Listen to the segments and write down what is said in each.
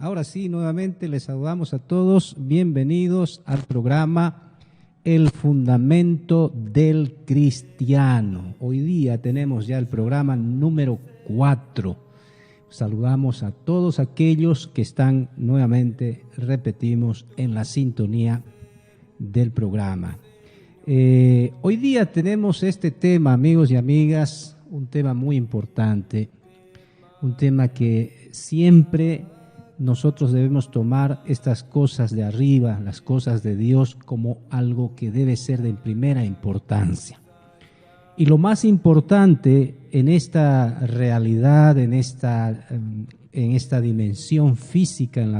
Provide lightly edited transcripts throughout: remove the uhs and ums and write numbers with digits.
Ahora sí, nuevamente les saludamos a todos. Bienvenidos al programa El Fundamento del Cristiano. Hoy día tenemos ya el programa número 4. Saludamos a todos aquellos que están nuevamente, repetimos, en la sintonía del programa. Hoy día tenemos este tema, amigos y amigas, un tema muy importante, un tema que siempre nosotros debemos tomar estas cosas de arriba, las cosas de Dios, como algo que debe ser de primera importancia. Y lo más importante en esta realidad, en esta dimensión física en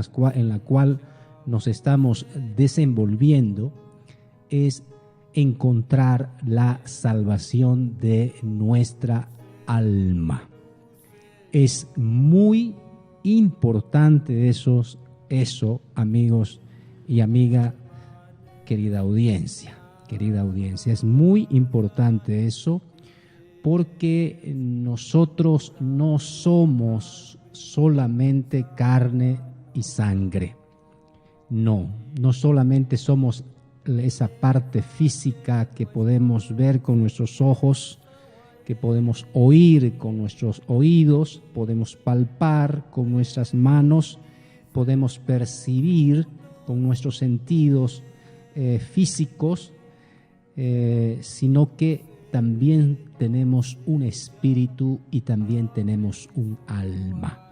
la cual nos estamos desenvolviendo, es encontrar la salvación de nuestra alma. Es muy importante eso, amigos y amiga, querida audiencia. Es muy importante eso, porque nosotros no somos solamente carne y sangre. No solamente somos esa parte física que podemos ver con nuestros ojos, que podemos oír con nuestros oídos, podemos palpar con nuestras manos, podemos percibir con nuestros sentidos físicos, sino que también tenemos un espíritu y también tenemos un alma.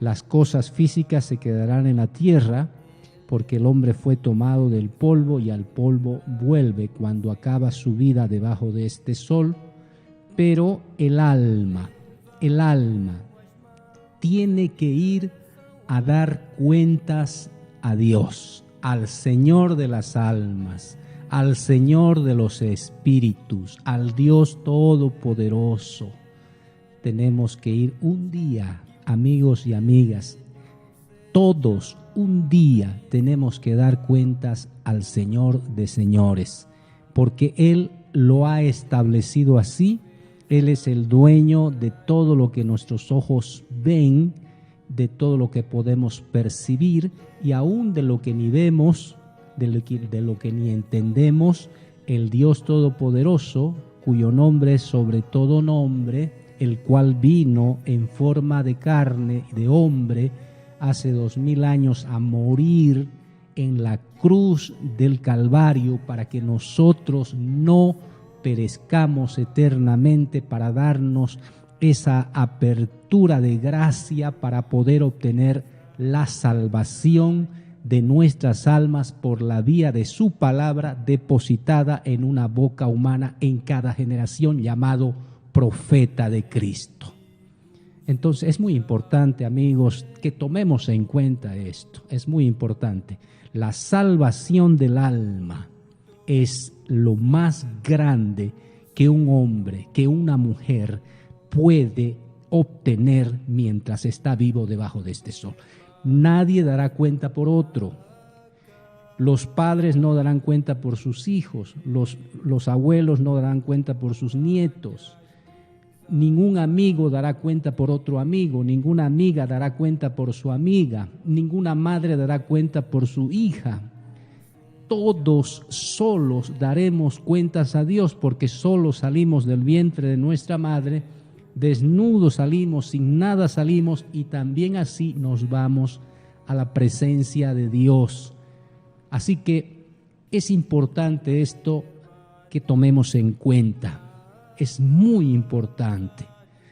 Las cosas físicas se quedarán en la tierra, porque el hombre fue tomado del polvo y al polvo vuelve cuando acaba su vida debajo de este sol. Pero el alma tiene que ir a dar cuentas a Dios, al Señor de las almas, al Señor de los espíritus, al Dios todopoderoso. Tenemos que ir un día, amigos y amigas, todos un día tenemos que dar cuentas al Señor de señores, porque Él lo ha establecido así. Él es el dueño de todo lo que nuestros ojos ven, de todo lo que podemos percibir y aún de lo que ni vemos, de lo que ni entendemos. El Dios Todopoderoso, cuyo nombre es sobre todo nombre, el cual vino en forma de carne, de hombre, hace 2000 años a morir en la cruz del Calvario para que nosotros no perezcamos eternamente, para darnos esa apertura de gracia para poder obtener la salvación de nuestras almas por la vía de su palabra depositada en una boca humana en cada generación, llamado profeta de Cristo. Entonces es muy importante, amigos, que tomemos en cuenta esto. Es muy importante. La salvación del alma es lo más grande que un hombre, que una mujer puede obtener mientras está vivo debajo de este sol. Nadie dará cuenta por otro. Los padres no darán cuenta por sus hijos, los abuelos no darán cuenta por sus nietos. Ningún amigo dará cuenta por otro amigo, ninguna amiga dará cuenta por su amiga, ninguna madre dará cuenta por su hija. Todos solos daremos cuentas a Dios, porque solos salimos del vientre de nuestra madre, desnudos salimos, sin nada salimos, y también así nos vamos a la presencia de Dios. Así que es importante esto que tomemos en cuenta. Es muy importante.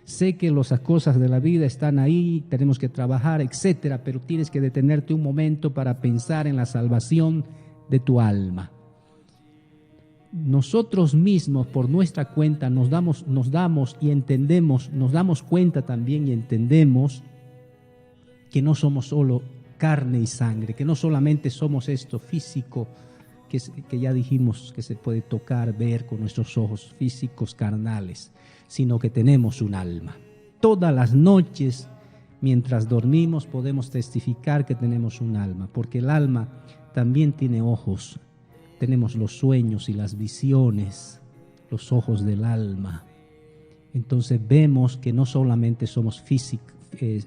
Sé que las cosas de la vida están ahí, tenemos que trabajar, etcétera, pero tienes que detenerte un momento para pensar en la salvación de tu alma. Nosotros mismos, por nuestra cuenta, nos damos y entendemos, nos damos cuenta también y entendemos que no somos solo carne y sangre, que no solamente somos esto físico, que ya dijimos que se puede tocar, ver con nuestros ojos físicos, carnales, sino que tenemos un alma. Todas las noches, mientras dormimos, podemos testificar que tenemos un alma, porque el alma también tiene ojos. Tenemos los sueños y las visiones, los ojos del alma. Entonces vemos que no solamente somos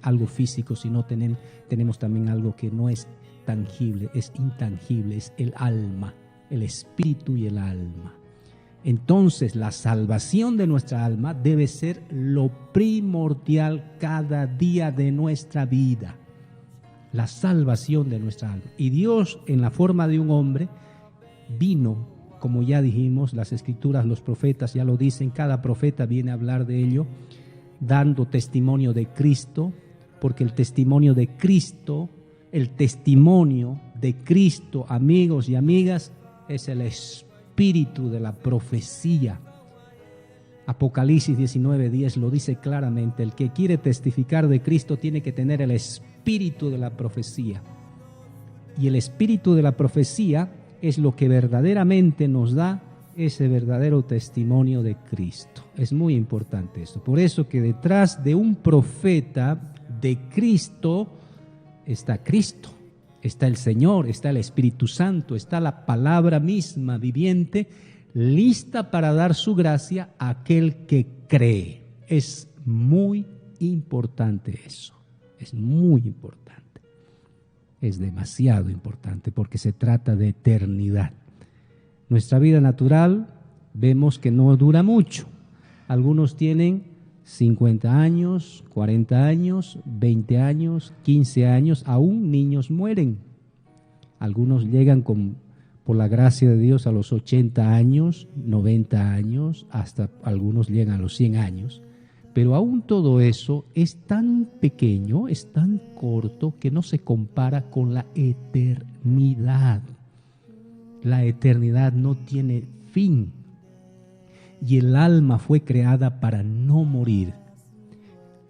algo físico, sino tenemos también algo que no es tangible, es intangible, es el alma, el espíritu y el alma. Entonces, la salvación de nuestra alma debe ser lo primordial cada día de nuestra vida. La salvación de nuestra alma. Y Dios, en la forma de un hombre, vino, como ya dijimos, las escrituras, los profetas ya lo dicen, cada profeta viene a hablar de ello, dando testimonio de Cristo, porque el testimonio de Cristo, amigos y amigas, es el espíritu de la profecía. Apocalipsis 19:10 lo dice claramente: el que quiere testificar de Cristo tiene que tener el espíritu de la profecía. Y el espíritu de la profecía es lo que verdaderamente nos da ese verdadero testimonio de Cristo. Es muy importante esto. Por eso que detrás de un profeta de Cristo, está el Señor, está el Espíritu Santo, está la palabra misma viviente, lista para dar su gracia a aquel que cree. Es muy importante eso, es muy importante. Es demasiado importante porque se trata de eternidad. Nuestra vida natural vemos que no dura mucho. Algunos tienen 50 años, 40 años, 20 años, 15 años, aún niños mueren. Algunos llegan por la gracia de Dios a los 80 años, 90 años, hasta algunos llegan a los 100 años. Pero aún todo eso es tan pequeño, es tan corto, que no se compara con la eternidad. La eternidad no tiene fin. Y el alma fue creada para no morir.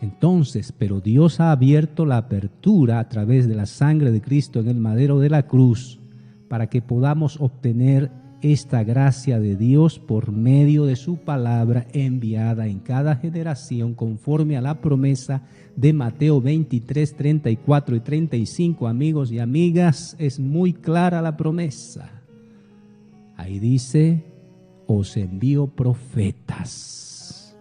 Entonces, pero Dios ha abierto la apertura a través de la sangre de Cristo en el madero de la cruz para que podamos obtener esta gracia de Dios por medio de su palabra enviada en cada generación conforme a la promesa de Mateo 23, 34 y 35. Amigos y amigas, es muy clara la promesa. Ahí dice: os envío profetas.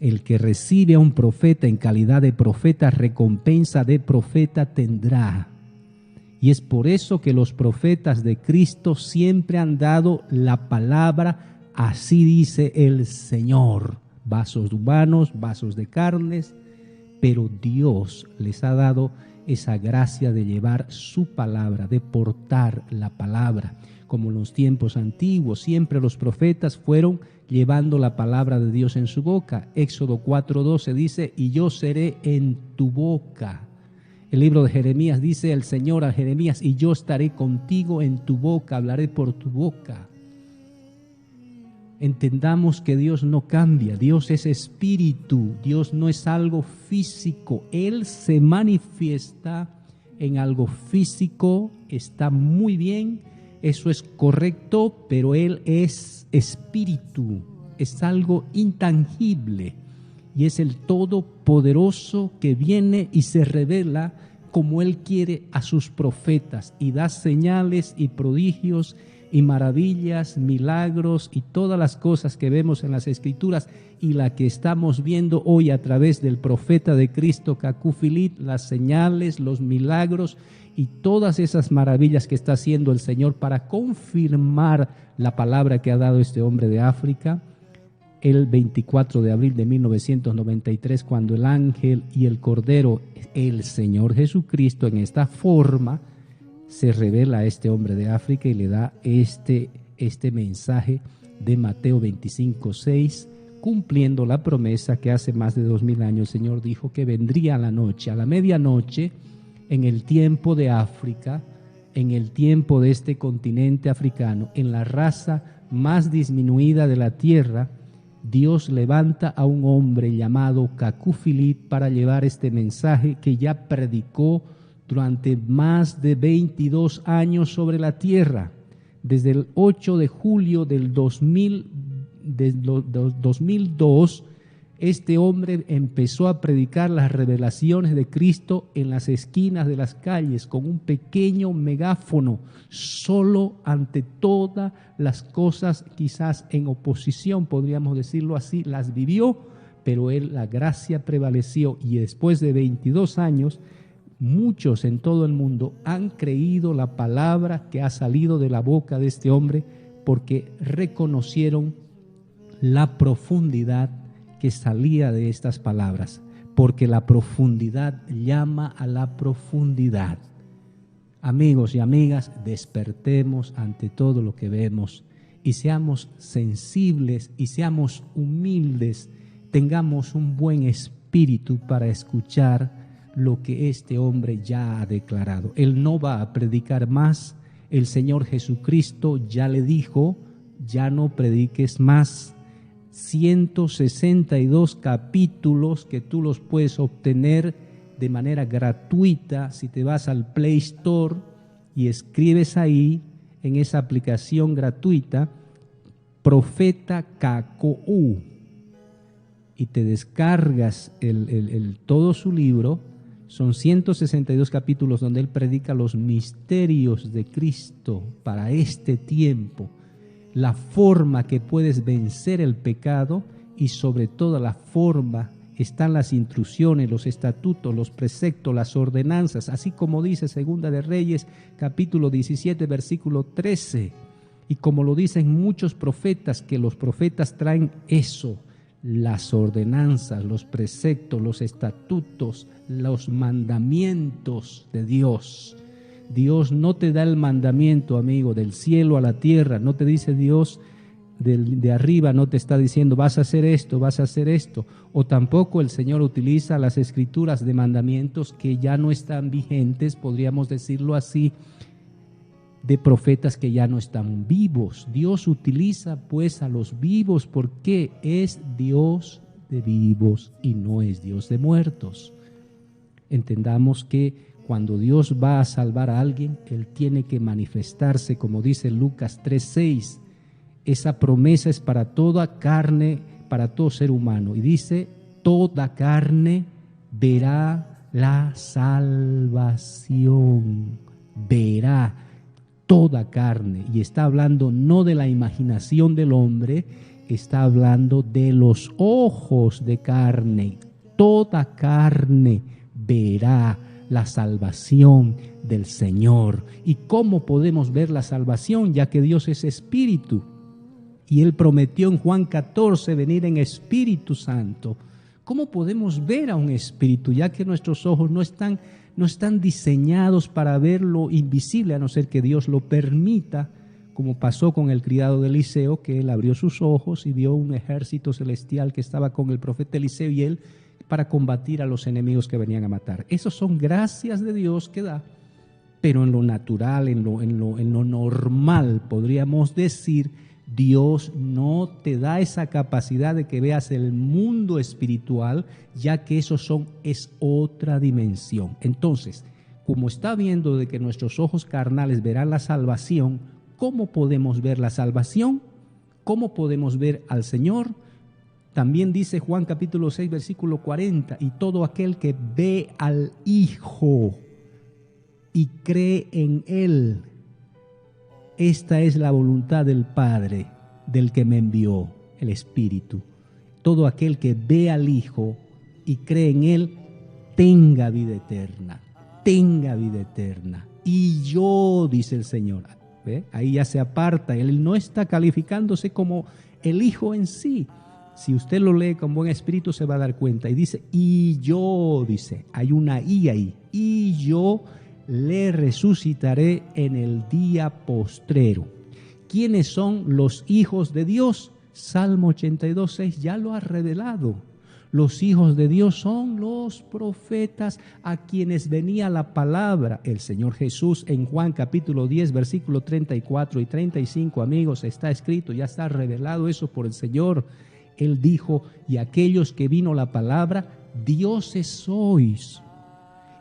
El que recibe a un profeta en calidad de profeta, recompensa de profeta tendrá. Y es por eso que los profetas de Cristo siempre han dado la palabra, así dice el Señor. Vasos humanos, vasos de carnes, pero Dios les ha dado esa gracia de llevar su palabra, de portar la palabra. Como en los tiempos antiguos, siempre los profetas fueron llevando la palabra de Dios en su boca. Éxodo 4:12 dice: y yo seré en tu boca. El libro de Jeremías dice el Señor a Jeremías: y yo estaré contigo en tu boca, hablaré por tu boca. Entendamos que Dios no cambia, Dios es espíritu, Dios no es algo físico. Él se manifiesta en algo físico, está muy bien, eso es correcto, pero Él es espíritu, es algo intangible. Y es el Todopoderoso que viene y se revela como Él quiere a sus profetas y da señales y prodigios y maravillas, milagros y todas las cosas que vemos en las Escrituras y la que estamos viendo hoy a través del profeta de Cristo, Cacufilit, las señales, los milagros y todas esas maravillas que está haciendo el Señor para confirmar la palabra que ha dado este hombre de África. El 24 de abril de 1993, cuando el ángel y el Cordero, el Señor Jesucristo, en esta forma, se revela a este hombre de África y le da este mensaje de Mateo 25:6, cumpliendo la promesa que hace más de 2000 años el Señor dijo que vendría a la noche, a la medianoche, en el tiempo de África, en el tiempo de este continente africano, en la raza más disminuida de la tierra. Dios levanta a un hombre llamado Cacufilit para llevar este mensaje que ya predicó durante más de 22 años sobre la tierra. Desde el 8 de julio del 2002, este hombre empezó a predicar las revelaciones de Cristo en las esquinas de las calles con un pequeño megáfono, solo ante todas las cosas, quizás en oposición, podríamos decirlo así, las vivió, pero la gracia prevaleció y después de 22 años, muchos en todo el mundo han creído la palabra que ha salido de la boca de este hombre porque reconocieron la profundidad que salía de estas palabras, porque la profundidad llama a la profundidad. Amigos y amigas, despertemos ante todo lo que vemos y seamos sensibles y seamos humildes, tengamos un buen espíritu para escuchar lo que este hombre ya ha declarado. Él no va a predicar más. El Señor Jesucristo ya le dijo, ya no prediques más. 162 capítulos que tú los puedes obtener de manera gratuita si te vas al Play Store y escribes ahí en esa aplicación gratuita Profeta KKU y te descargas todo su libro. Son 162 capítulos donde él predica los misterios de Cristo para este tiempo, la forma que puedes vencer el pecado y sobre todo la forma están las instrucciones, los estatutos, los preceptos, las ordenanzas, así como dice Segunda de Reyes, capítulo 17, versículo 13, y como lo dicen muchos profetas, que los profetas traen eso, las ordenanzas, los preceptos, los estatutos, los mandamientos de Dios. Dios no te da el mandamiento, amigo, del cielo a la tierra, no te dice Dios de arriba, no te está diciendo vas a hacer esto, vas a hacer esto, o tampoco el Señor utiliza las escrituras de mandamientos que ya no están vigentes, podríamos decirlo así, de profetas que ya no están vivos. Dios utiliza pues a los vivos porque es Dios de vivos y no es Dios de muertos. Entendamos que cuando Dios va a salvar a alguien, Él tiene que manifestarse, como dice Lucas 3:6. Esa promesa es para toda carne, para todo ser humano. Y dice, toda carne verá la salvación. Verá toda carne. Y está hablando no de la imaginación del hombre, está hablando de los ojos de carne. Toda carne verá la salvación del Señor. ¿Y cómo podemos ver la salvación? Ya que Dios es espíritu. Y Él prometió en Juan 14 venir en Espíritu Santo. ¿Cómo podemos ver a un espíritu? Ya que nuestros ojos no están diseñados para ver lo invisible, a no ser que Dios lo permita, como pasó con el criado de Eliseo, que él abrió sus ojos y vio un ejército celestial que estaba con el profeta Eliseo y él para combatir a los enemigos que venían a matar. Esas son gracias de Dios que da, pero en lo natural, en lo normal, podríamos decir, Dios no te da esa capacidad de que veas el mundo espiritual, ya que es otra dimensión. Entonces, como está viendo de que nuestros ojos carnales verán la salvación, ¿cómo podemos ver la salvación? ¿Cómo podemos ver al Señor? También dice Juan capítulo 6, versículo 40, y todo aquel que ve al Hijo y cree en Él, esta es la voluntad del Padre, del que me envió, el Espíritu. Todo aquel que ve al Hijo y cree en Él, tenga vida eterna, tenga vida eterna. Y yo, dice el Señor, ¿ve? Ahí ya se aparta, Él no está calificándose como el Hijo en sí. Si usted lo lee con buen espíritu se va a dar cuenta. Y dice, y yo, dice, hay una I ahí, y yo le resucitaré en el día postrero. ¿Quiénes son los hijos de Dios? Salmo 82:6 ya lo ha revelado. Los hijos de Dios son los profetas a quienes venía la palabra. El Señor Jesús en Juan capítulo 10, versículo 34 y 35, amigos, está escrito, ya está revelado eso por el Señor. Él dijo, y aquellos que vino la palabra, dioses sois.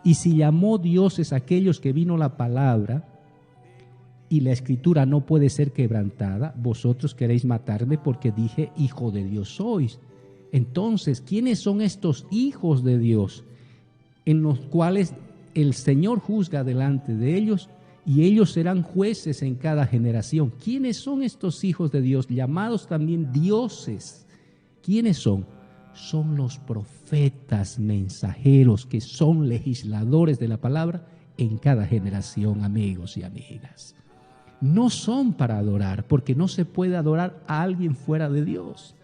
Y si llamó dioses aquellos que vino la palabra, y la escritura no puede ser quebrantada, vosotros queréis matarme porque dije, hijo de Dios sois. Entonces, ¿quiénes son estos hijos de Dios? En los cuales el Señor juzga delante de ellos, y ellos serán jueces en cada generación. ¿Quiénes son estos hijos de Dios? Llamados también dioses. ¿Quiénes son? son los profetas mensajeros que son legisladores de la palabra en cada generación, amigos y amigas. No son para adorar, porque no se puede adorar a alguien fuera de Dios.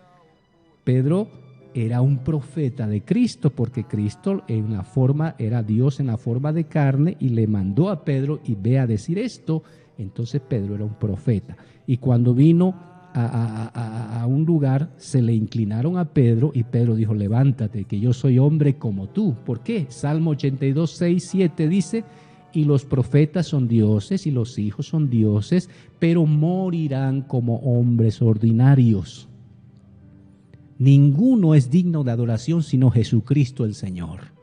Pedro era un profeta de Cristo, porque Cristo en la forma era Dios en la forma de carne y le mandó a Pedro y ve a decir esto. Entonces Pedro era un profeta. Y cuando vino a un lugar, se le inclinaron a Pedro y Pedro dijo: levántate, que yo soy hombre como tú. ¿Por qué? Salmo 82, 6, 7 dice: y los profetas son dioses y los hijos son dioses, pero morirán como hombres ordinarios. Ninguno es digno de adoración sino Jesucristo el Señor.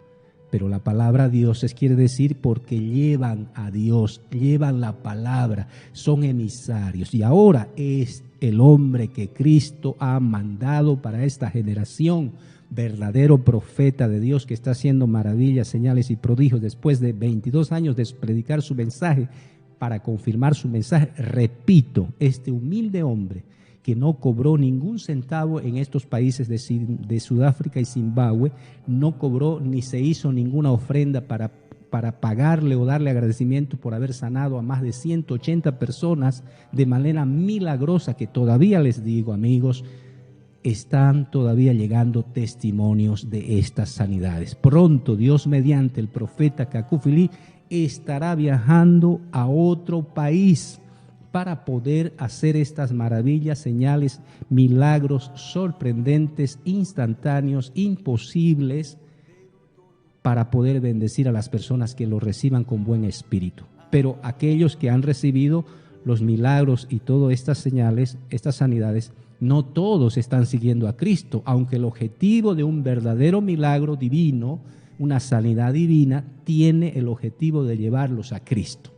Pero la palabra dioses quiere decir porque llevan a Dios, llevan la palabra, son emisarios. Y ahora es el hombre que Cristo ha mandado para esta generación, verdadero profeta de Dios que está haciendo maravillas, señales y prodigios después de 22 años de predicar su mensaje. Para confirmar su mensaje, repito, este humilde hombre que no cobró ningún centavo en estos países de Sudáfrica y Zimbabue, no cobró ni se hizo ninguna ofrenda para pagarle o darle agradecimiento por haber sanado a más de 180 personas de manera milagrosa, que todavía les digo, amigos, están todavía llegando testimonios de estas sanidades. Pronto, Dios mediante, el profeta Cacufilí estará viajando a otro país para poder hacer estas maravillas, señales, milagros sorprendentes, instantáneos, imposibles, para poder bendecir a las personas que lo reciban con buen espíritu. Pero aquellos que han recibido los milagros y todas estas señales, estas sanidades, no todos están siguiendo a Cristo, aunque el objetivo de un verdadero milagro divino, una sanidad divina, tiene el objetivo de llevarlos a Cristo.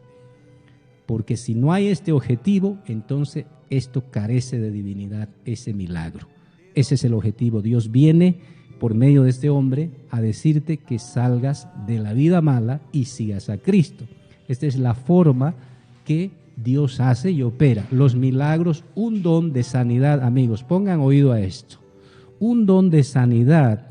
Porque si no hay este objetivo, entonces esto carece de divinidad, ese milagro. Ese es el objetivo. Dios viene por medio de este hombre a decirte que salgas de la vida mala y sigas a Cristo. Esta es la forma que Dios hace y opera. Los milagros, un don de sanidad, amigos, pongan oído a esto. Un don de sanidad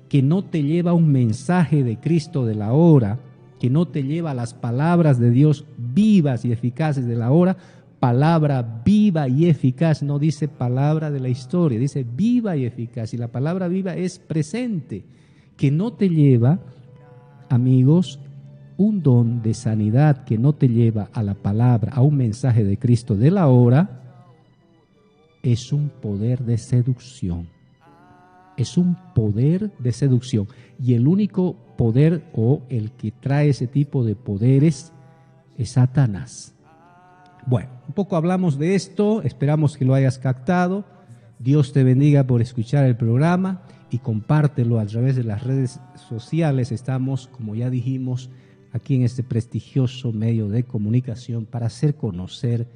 que no te lleva a un mensaje de Cristo de la hora, que no te lleva a las palabras de Dios vivas y eficaces de la hora. Palabra viva y eficaz, no dice palabra de la historia, dice viva y eficaz. Y la palabra viva es presente, que no te lleva, amigos, un don de sanidad que no te lleva a la palabra, a un mensaje de Cristo de la hora, es un poder de seducción. Es un poder de seducción. Y el único poder, o el que trae ese tipo de poderes, es Satanás. Bueno, un poco hablamos de esto, esperamos que lo hayas captado. Dios te bendiga por escuchar el programa y compártelo a través de las redes sociales. Estamos, como ya dijimos, aquí en este prestigioso medio de comunicación para hacer conocer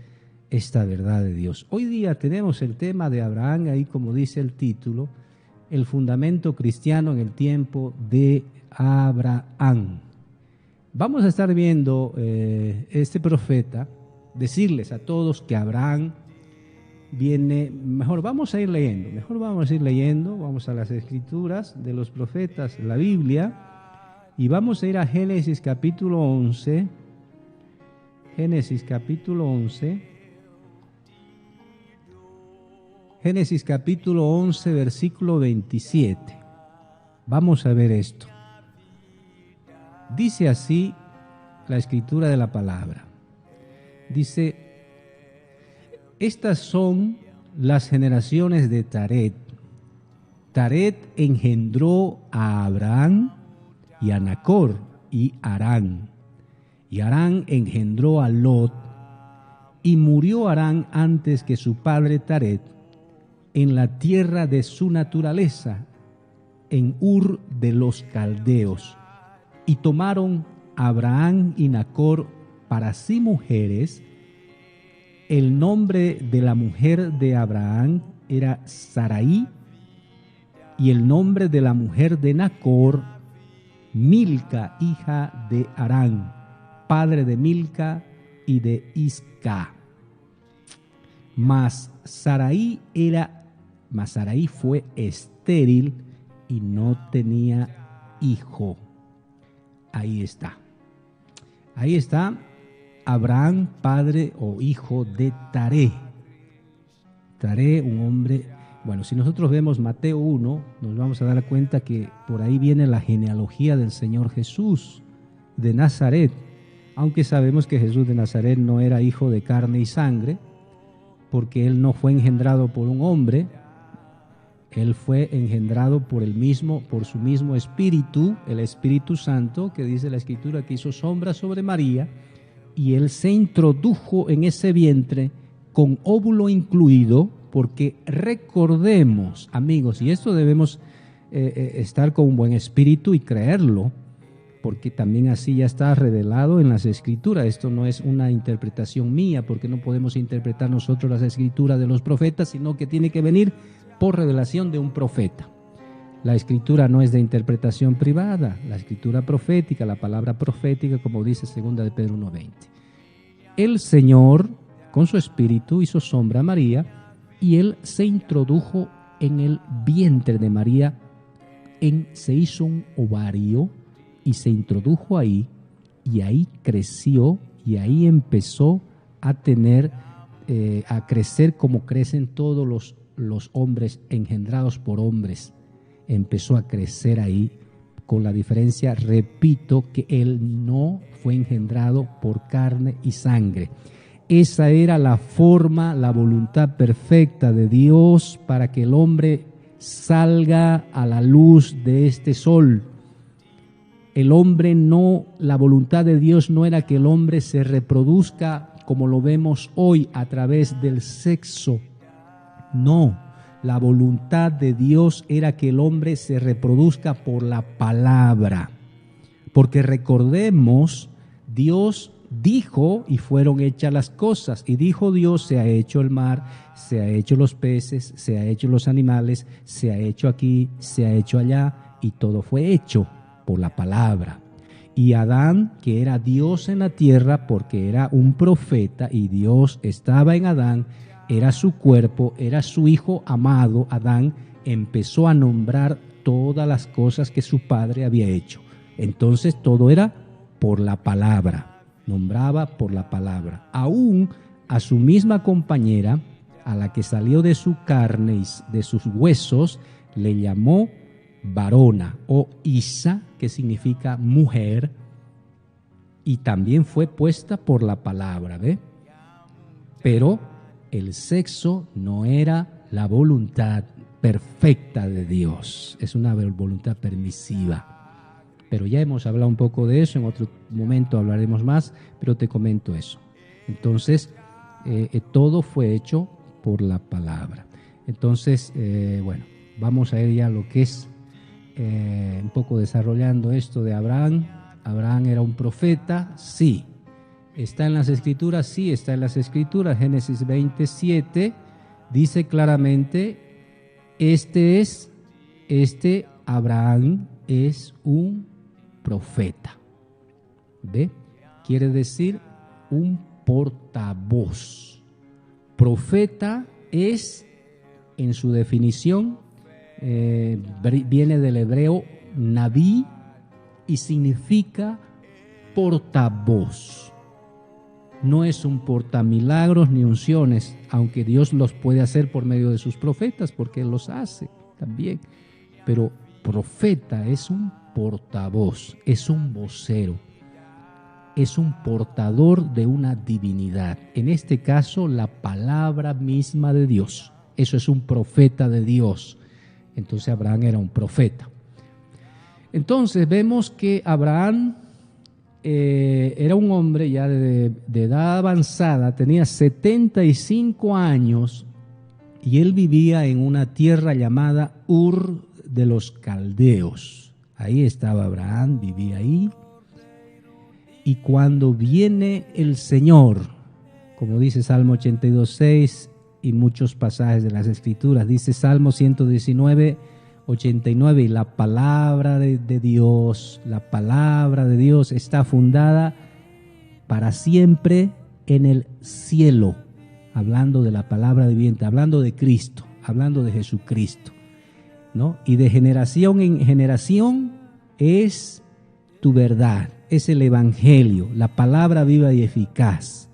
esta verdad de Dios. Hoy día tenemos el tema de Abraham, ahí como dice el título, el fundamento cristiano en el tiempo de Abraham. Vamos a estar viendo este profeta, decirles a todos que Abraham viene, vamos a ir leyendo, vamos a las escrituras de los profetas, la Biblia, y vamos a ir a Génesis capítulo 11, Génesis capítulo 11, versículo 27. Vamos a ver esto. Dice así la escritura de la palabra. Dice: estas son las generaciones de Taret. Taret engendró a Abraham y a Nacor y Harán. Y Harán engendró a Lot. Y murió Harán antes que su padre Taret en la tierra de su naturaleza, en Ur de los Caldeos. Y tomaron Abraham y Nacor para sí mujeres. El nombre de la mujer de Abraham era Sarai, y el nombre de la mujer de Nacor, Milca, hija de Harán, padre de Milca y de Isca. Mas Sarai era mas Sarai fue estéril y no tenía hijo. Ahí está. Ahí está Abraham, padre o hijo de Taré. Taré, un hombre. Bueno, si nosotros vemos Mateo 1, nos vamos a dar cuenta que por ahí viene la genealogía del Señor Jesús de Nazaret, aunque sabemos que Jesús de Nazaret no era hijo de carne y sangre, porque él no fue engendrado por un hombre, él fue engendrado por su mismo Espíritu, el Espíritu Santo, que dice la Escritura que hizo sombra sobre María, y él se introdujo en ese vientre con óvulo incluido, porque recordemos, amigos, y esto debemos estar con un buen espíritu y creerlo, porque también así ya está revelado en las Escrituras. Esto no es una interpretación mía, porque no podemos interpretar nosotros las Escrituras de los profetas, sino que tiene que venir por revelación de un profeta. La Escritura no es de interpretación privada, la Escritura profética, la palabra profética, como dice 2 de Pedro 1:20. El Señor, con su espíritu, hizo sombra a María, y él se introdujo en el vientre de María, se hizo un ovario y se introdujo ahí, y ahí creció, y ahí empezó a tener, a crecer como crecen todos los hombres engendrados por hombres. Empezó a crecer ahí, con la diferencia, repito, que él no fue engendrado por carne y sangre. Esa era la forma, la voluntad perfecta de Dios para que el hombre salga a la luz de este sol. El hombre no, la voluntad de Dios no era que el hombre se reproduzca como lo vemos hoy a través del sexo. No, la voluntad de Dios era que el hombre se reproduzca por la palabra. Porque recordemos, Dios dijo y fueron hechas las cosas, y dijo Dios: se ha hecho el mar, se ha hecho los peces, se ha hecho los animales, se ha hecho aquí, se ha hecho allá, y todo fue hecho por la palabra. Y Adán, que era Dios en la tierra porque era un profeta y Dios estaba en Adán, era su cuerpo, era su hijo amado, Adán, empezó a nombrar todas las cosas que su padre había hecho. Entonces todo era por la palabra. Nombraba por la palabra. Aún a su misma compañera, a la que salió de su carne y de sus huesos, le llamó varona o Isa, que significa mujer, y también fue puesta por la palabra, ¿ve? Pero el sexo no era la voluntad perfecta de Dios, es una voluntad permisiva. Pero ya hemos hablado un poco de eso, en otro momento hablaremos más, pero te comento eso. Entonces, todo fue hecho por la palabra. Entonces, bueno, vamos a ir ya a lo que es un poco desarrollando esto de Abraham. Abraham era un profeta, sí. ¿Está en las Escrituras? Sí, está en las Escrituras. Génesis 27 dice claramente, Abraham es un profeta. ¿Ve? Quiere decir un portavoz. Profeta es, en su definición, viene del hebreo naví y significa portavoz. No es un portamilagros ni unciones, aunque Dios los puede hacer por medio de sus profetas, porque Él los hace también. Pero profeta es un portavoz, es un vocero, es un portador de una divinidad. En este caso, la palabra misma de Dios. Eso es un profeta de Dios. Entonces Abraham era un profeta. Entonces vemos que Abraham era un hombre ya de edad avanzada, tenía 75 años y él vivía en una tierra llamada Ur de los Caldeos. Ahí estaba Abraham, vivía ahí. Y cuando viene el Señor, como dice Salmo 82:6 y muchos pasajes de las Escrituras, dice Salmo 119:89, y la palabra de Dios está fundada para siempre en el cielo, hablando de la palabra viviente, hablando de Cristo, hablando de Jesucristo, ¿no? Y de generación en generación es tu verdad, es el Evangelio, la palabra viva y eficaz,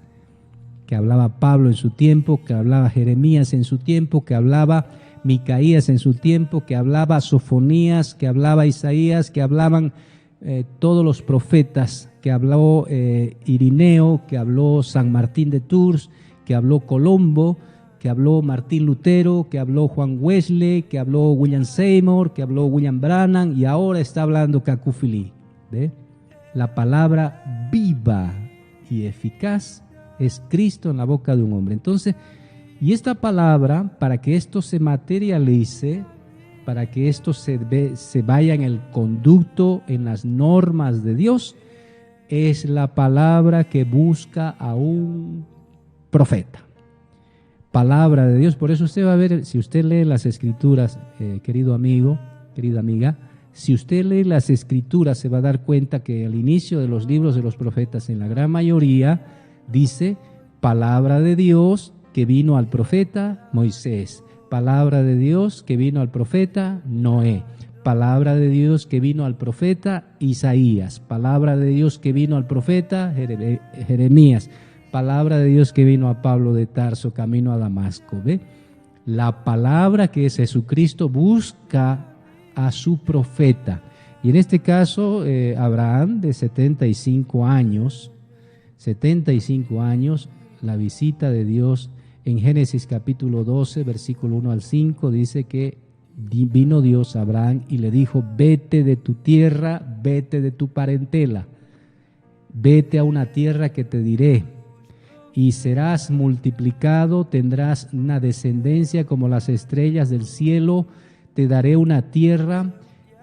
que hablaba Pablo en su tiempo, que hablaba Jeremías en su tiempo, que hablaba Micaías en su tiempo, que hablaba Sofonías, que hablaba Isaías, que hablaban todos los profetas, que habló Irineo, que habló San Martín de Tours, que habló Colombo, que habló Martín Lutero, que habló Juan Wesley, que habló William Seymour, que habló William Branham, y ahora está hablando Kaku Philippe. ¿Ve? La palabra viva y eficaz es Cristo en la boca de un hombre. Entonces, y esta palabra, para que esto se materialice, para que esto se vaya en el conducto, en las normas de Dios, es la palabra que busca a un profeta. Palabra de Dios. Por eso usted va a ver, si usted lee las Escrituras, querido amigo, querida amiga, si usted lee las Escrituras se va a dar cuenta que al inicio de los libros de los profetas, en la gran mayoría, dice palabra de Dios que vino al profeta Moisés, palabra de Dios que vino al profeta Noé, palabra de Dios que vino al profeta Isaías, palabra de Dios que vino al profeta Jeremías, palabra de Dios que vino a Pablo de Tarso camino a Damasco. ¿Ve? La palabra que es Jesucristo busca a su profeta. Y en este caso, Abraham, de 75 años, la visita de Dios en Génesis capítulo 12, versículo 1 al 5, dice que vino Dios a Abraham y le dijo: vete de tu tierra, vete de tu parentela, vete a una tierra que te diré, y serás multiplicado, tendrás una descendencia como las estrellas del cielo, te daré una tierra,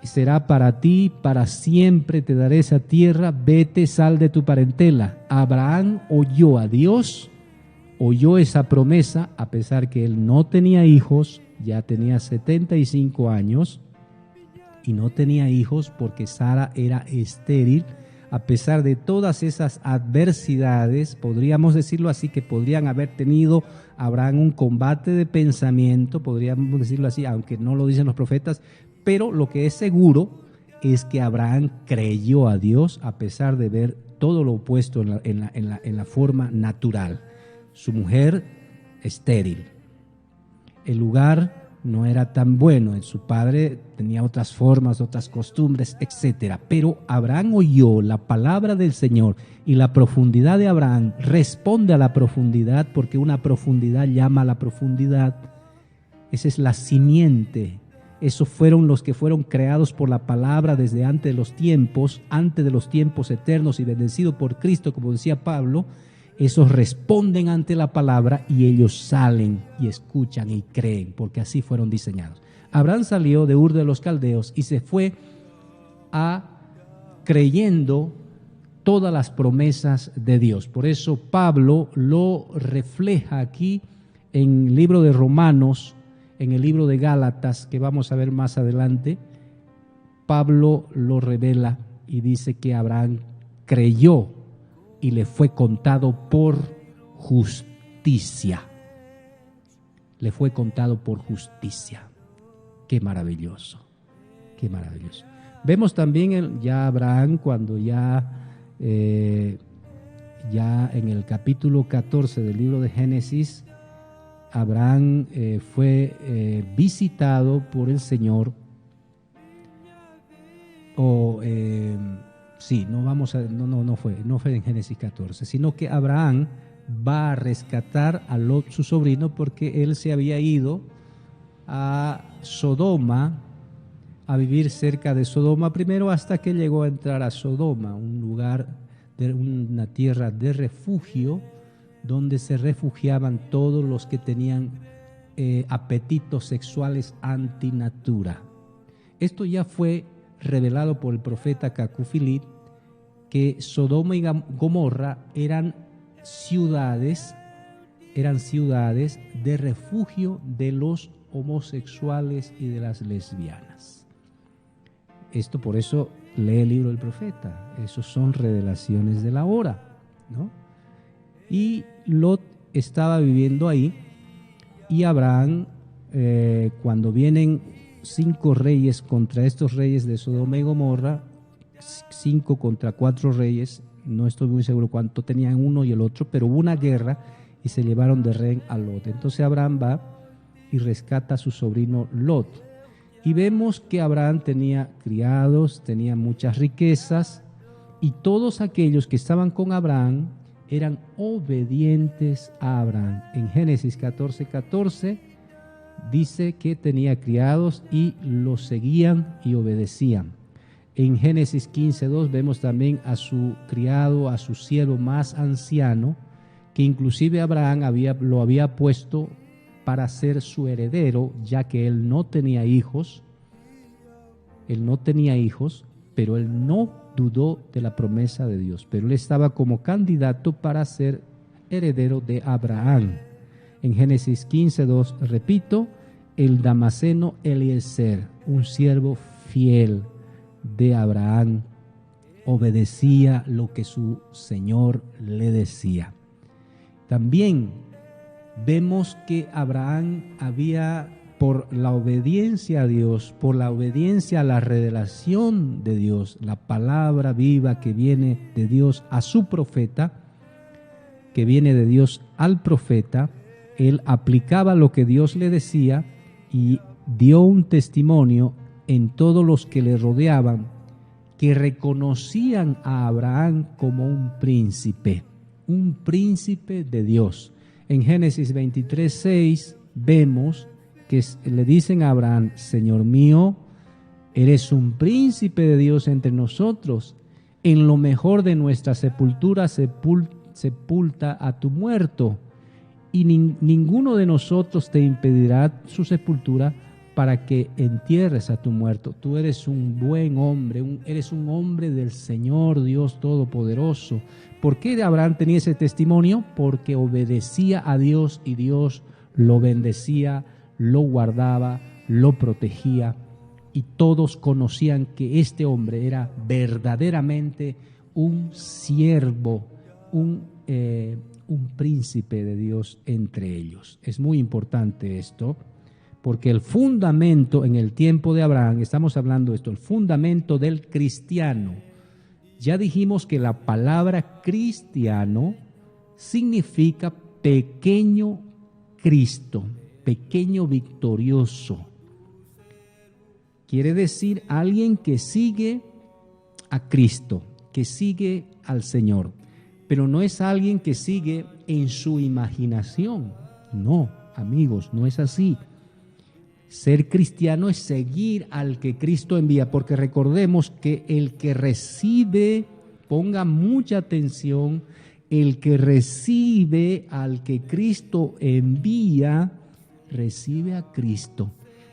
será para ti, para siempre te daré esa tierra, vete, sal de tu parentela. Abraham oyó a Dios, oyó esa promesa, a pesar que él no tenía hijos, ya tenía 75 años, y no tenía hijos porque Sara era estéril. A pesar de todas esas adversidades, podríamos decirlo así, que podrían haber tenido Abraham un combate de pensamiento, podríamos decirlo así, aunque no lo dicen los profetas, pero lo que es seguro es que Abraham creyó a Dios a pesar de ver todo lo opuesto en la forma natural. Su mujer estéril, el lugar no era tan bueno, su padre tenía otras formas, otras costumbres, etcétera. Pero Abraham oyó la palabra del Señor y la profundidad de Abraham responde a la profundidad, porque una profundidad llama a la profundidad. Esa es la simiente. Esos fueron los que fueron creados por la palabra desde antes de los tiempos eternos y bendecidos por Cristo, como decía Pablo. Esos responden ante la palabra y ellos salen y escuchan y creen, porque así fueron diseñados. Abraham salió de Ur de los Caldeos y se fue creyendo todas las promesas de Dios. Por eso Pablo lo refleja aquí en el libro de Romanos, en el libro de Gálatas, que vamos a ver más adelante. Pablo lo revela y dice que Abraham creyó y le fue contado por justicia. Le fue contado por justicia. Qué maravilloso, qué maravilloso. Vemos también ya Abraham cuando ya en el capítulo 14 del libro de Génesis, Abraham fue visitado por el Señor. No fue en Génesis 14, sino que Abraham va a rescatar a Lot, su sobrino, porque él se había ido a Sodoma, a vivir cerca de Sodoma primero, hasta que llegó a entrar a Sodoma, un lugar, una tierra de refugio, donde se refugiaban todos los que tenían apetitos sexuales antinatura. Esto ya fue revelado por el profeta Kaku Philippe, que Sodoma y Gomorra eran ciudades de refugio de los homosexuales y de las lesbianas. Esto, por eso lee el libro del profeta. Esos son revelaciones de la hora, ¿no? Y Lot estaba viviendo ahí, y Abraham cuando vienen 5 reyes contra estos reyes de Sodoma y Gomorra, 5 contra 4 reyes, no estoy muy seguro cuánto tenían uno y el otro, pero hubo una guerra y se llevaron de rehén a Lot. Entonces Abraham va y rescata a su sobrino Lot. Y vemos que Abraham tenía criados, tenía muchas riquezas, y todos aquellos que estaban con Abraham eran obedientes a Abraham. En Génesis 14:14 dice que tenía criados y los seguían y obedecían. En Génesis 15:2 vemos también a su criado, a su siervo más anciano, que inclusive Abraham lo había puesto para ser su heredero, ya que él no tenía hijos. Él no tenía hijos, pero él no dudó de la promesa de Dios. Pero él estaba como candidato para ser heredero de Abraham. En Génesis 15:2, repito, el damaseno Eliezer, un siervo fiel de Abraham, obedecía lo que su Señor le decía. También vemos que Abraham había, por la obediencia a Dios, por la obediencia a la revelación de Dios, la palabra viva que viene de Dios a su profeta, que viene de Dios al profeta, él aplicaba lo que Dios le decía y dio un testimonio en todos los que le rodeaban, que reconocían a Abraham como un príncipe de Dios. En Génesis 23:6 vemos que le dicen a Abraham: Señor mío, eres un príncipe de Dios entre nosotros. En lo mejor de nuestra sepultura sepulta a tu muerto, y ninguno de nosotros te impedirá su sepultura para que entierres a tu muerto. Tú eres un buen hombre, eres un hombre del Señor Dios Todopoderoso. ¿Por qué Abraham tenía ese testimonio? Porque obedecía a Dios y Dios lo bendecía, lo guardaba, lo protegía, y todos conocían que este hombre era verdaderamente un siervo, un príncipe de Dios entre ellos. Es muy importante esto, porque el fundamento en el tiempo de Abraham, estamos hablando de esto, el fundamento del cristiano. Ya dijimos que la palabra cristiano significa pequeño Cristo, pequeño victorioso. Quiere decir alguien que sigue a Cristo, que sigue al Señor, pero no es alguien que sigue en su imaginación. No, amigos, no es así. Ser cristiano es seguir al que Cristo envía, porque recordemos que el que recibe, ponga mucha atención, el que recibe al que Cristo envía, recibe a Cristo.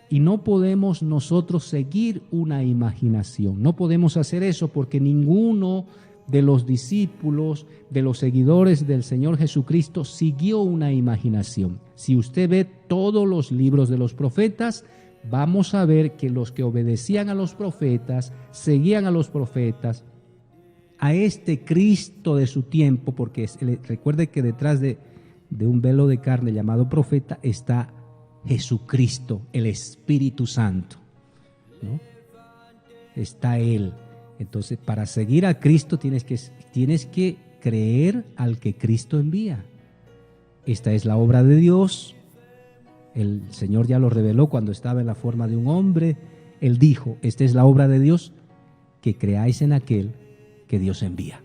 Y no podemos nosotros seguir una imaginación. No podemos hacer eso, porque ninguno de los discípulos, de los seguidores del Señor Jesucristo, siguió una imaginación. Si usted ve todos los libros de los profetas, vamos a ver que los que obedecían a los profetas, seguían a los profetas, a este Cristo de su tiempo, porque recuerde que detrás de un velo de carne llamado profeta está Jesucristo, el Espíritu Santo, ¿no? Está Él. Entonces, para seguir a Cristo tienes que creer al que Cristo envía. Esta es la obra de Dios. El Señor ya lo reveló cuando estaba en la forma de un hombre. Él dijo: esta es la obra de Dios, que creáis en aquel que Dios envía.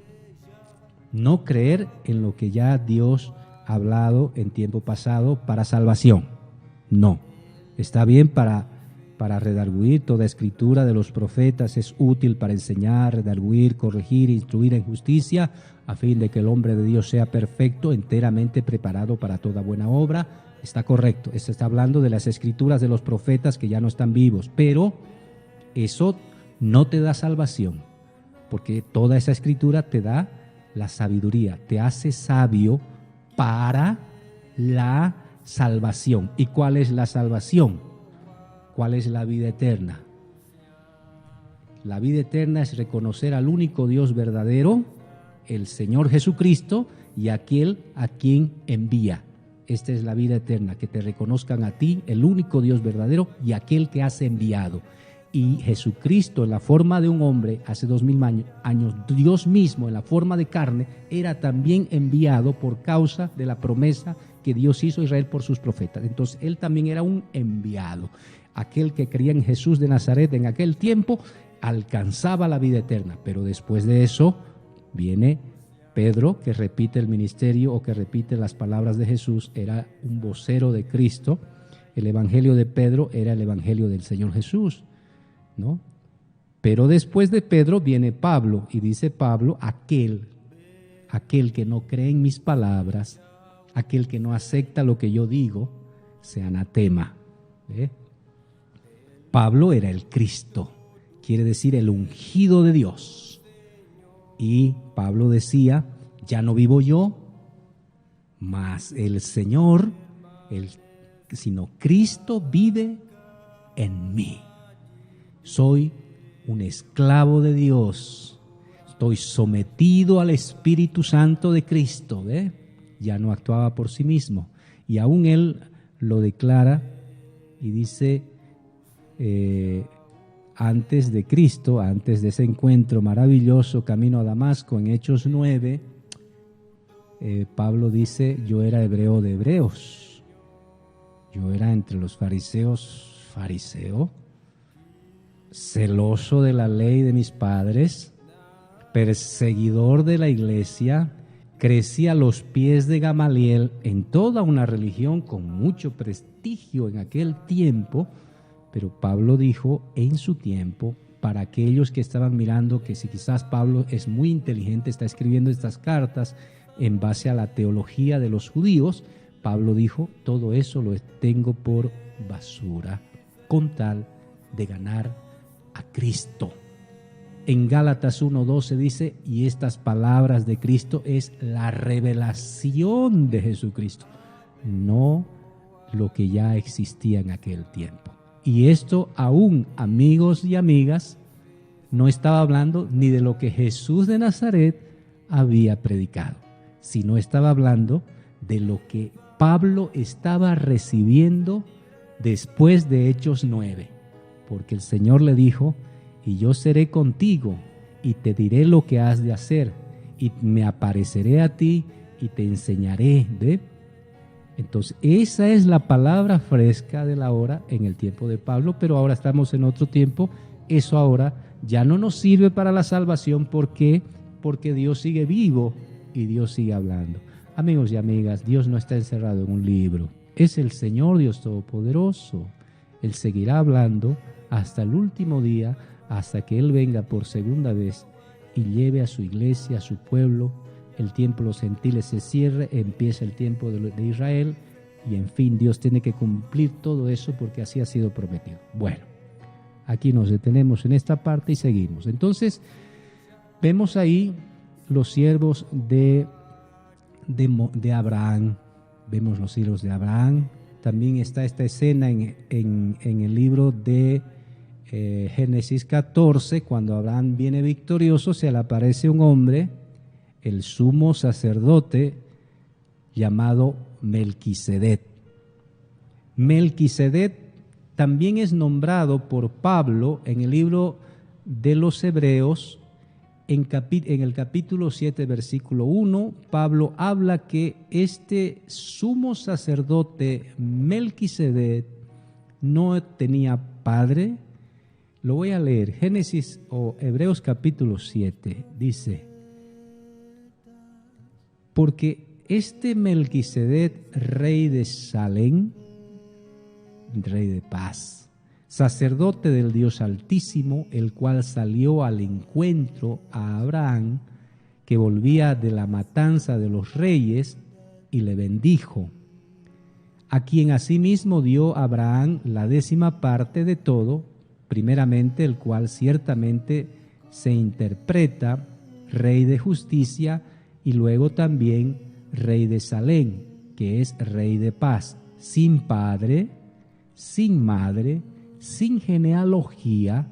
No creer en lo que ya Dios ha hablado en tiempo pasado para salvación. No. Está bien para redarguir. Toda escritura de los profetas es útil para enseñar, redarguir, corregir, instruir en justicia, a fin de que el hombre de Dios sea perfecto, enteramente preparado para toda buena obra. Está correcto. Esto está hablando de las escrituras de los profetas que ya no están vivos, pero eso no te da salvación, porque toda esa escritura te da la sabiduría, te hace sabio para la salvación. ¿Y cuál es la salvación? ¿Cuál es la vida eterna? La vida eterna es reconocer al único Dios verdadero, el Señor Jesucristo, y aquel a quien envía. esta es la vida eterna, que te reconozcan a ti, el único Dios verdadero, y aquel que has enviado. Y Jesucristo, en la forma de un hombre, hace 2000 años, Dios mismo, en la forma de carne, era también enviado por causa de la promesa que Dios hizo a Israel por sus profetas. Entonces, él también era un enviado. Aquel que creía en Jesús de Nazaret en aquel tiempo alcanzaba la vida eterna. Pero después de eso viene Pedro, que repite el ministerio o que repite las palabras de Jesús, era un vocero de Cristo. El evangelio de Pedro era el evangelio del Señor Jesús, ¿no? Pero después de Pedro viene Pablo, y dice Pablo, aquel que no cree en mis palabras, aquel que no acepta lo que yo digo, sea anatema. Pablo era el Cristo, quiere decir el ungido de Dios. Y Pablo decía, ya no vivo yo, mas el Señor, sino Cristo vive en mí. Soy un esclavo de Dios, estoy sometido al Espíritu Santo de Cristo, ya no actuaba por sí mismo. Y aún él lo declara y dice, antes de Cristo, antes de ese encuentro maravilloso camino a Damasco en Hechos 9, Pablo dice, yo era hebreo de hebreos, yo era entre los fariseos fariseo, celoso de la ley de mis padres, perseguidor de la iglesia, crecí a los pies de Gamaliel en toda una religión con mucho prestigio en aquel tiempo. Pero Pablo dijo en su tiempo, para aquellos que estaban mirando que si quizás Pablo es muy inteligente, está escribiendo estas cartas en base a la teología de los judíos, Pablo dijo, todo eso lo tengo por basura, con tal de ganar a Cristo. En Gálatas 1:12 dice, y estas palabras de Cristo es la revelación de Jesucristo, no lo que ya existía en aquel tiempo. Y esto aún, amigos y amigas, no estaba hablando ni de lo que Jesús de Nazaret había predicado, sino estaba hablando de lo que Pablo estaba recibiendo después de Hechos 9. Porque el Señor le dijo, y yo seré contigo, y te diré lo que has de hacer, y me apareceré a ti, y te enseñaré, Entonces, esa es la palabra fresca de la hora en el tiempo de Pablo, pero ahora estamos en otro tiempo. Eso ahora ya no nos sirve para la salvación. ¿Por qué? Porque Dios sigue vivo y Dios sigue hablando. Amigos y amigas, Dios no está encerrado en un libro. Es el Señor Dios Todopoderoso. Él seguirá hablando hasta el último día, hasta que Él venga por segunda vez y lleve a su iglesia, a su pueblo. El tiempo de los gentiles se cierre, empieza el tiempo de Israel y en fin, Dios tiene que cumplir todo eso porque así ha sido prometido. Bueno, aquí nos detenemos en esta parte y seguimos. Entonces, vemos ahí los siervos de Abraham, vemos los siervos de Abraham. También está esta escena en el libro de Génesis 14, cuando Abraham viene victorioso, se le aparece un hombre, el sumo sacerdote llamado Melquisedec. Melquisedec también es nombrado por Pablo en el libro de los Hebreos, en el capítulo 7, versículo 1, Pablo habla que este sumo sacerdote Melquisedec no tenía padre. Lo voy a leer, Génesis o Hebreos capítulo 7, dice, porque este Melquisedec, rey de Salem, rey de paz, sacerdote del Dios Altísimo, el cual salió al encuentro a Abraham, que volvía de la matanza de los reyes, y le bendijo, a quien asimismo dio Abraham la 10ª parte de todo, primeramente el cual ciertamente se interpreta rey de justicia, y luego también rey de Salem, que es rey de paz, sin padre, sin madre, sin genealogía,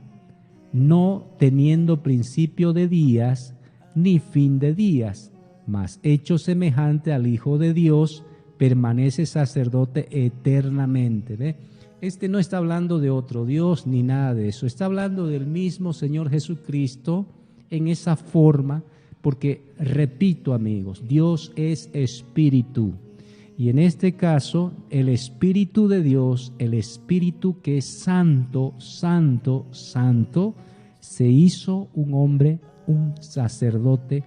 no teniendo principio de días, ni fin de días, mas hecho semejante al Hijo de Dios permanece sacerdote eternamente. ¿Ve? Este no está hablando de otro Dios ni nada de eso. Está hablando del mismo Señor Jesucristo en esa forma, porque, repito amigos, Dios es espíritu. Y en este caso, el Espíritu de Dios, el Espíritu que es santo, santo, santo, se hizo un hombre, un sacerdote,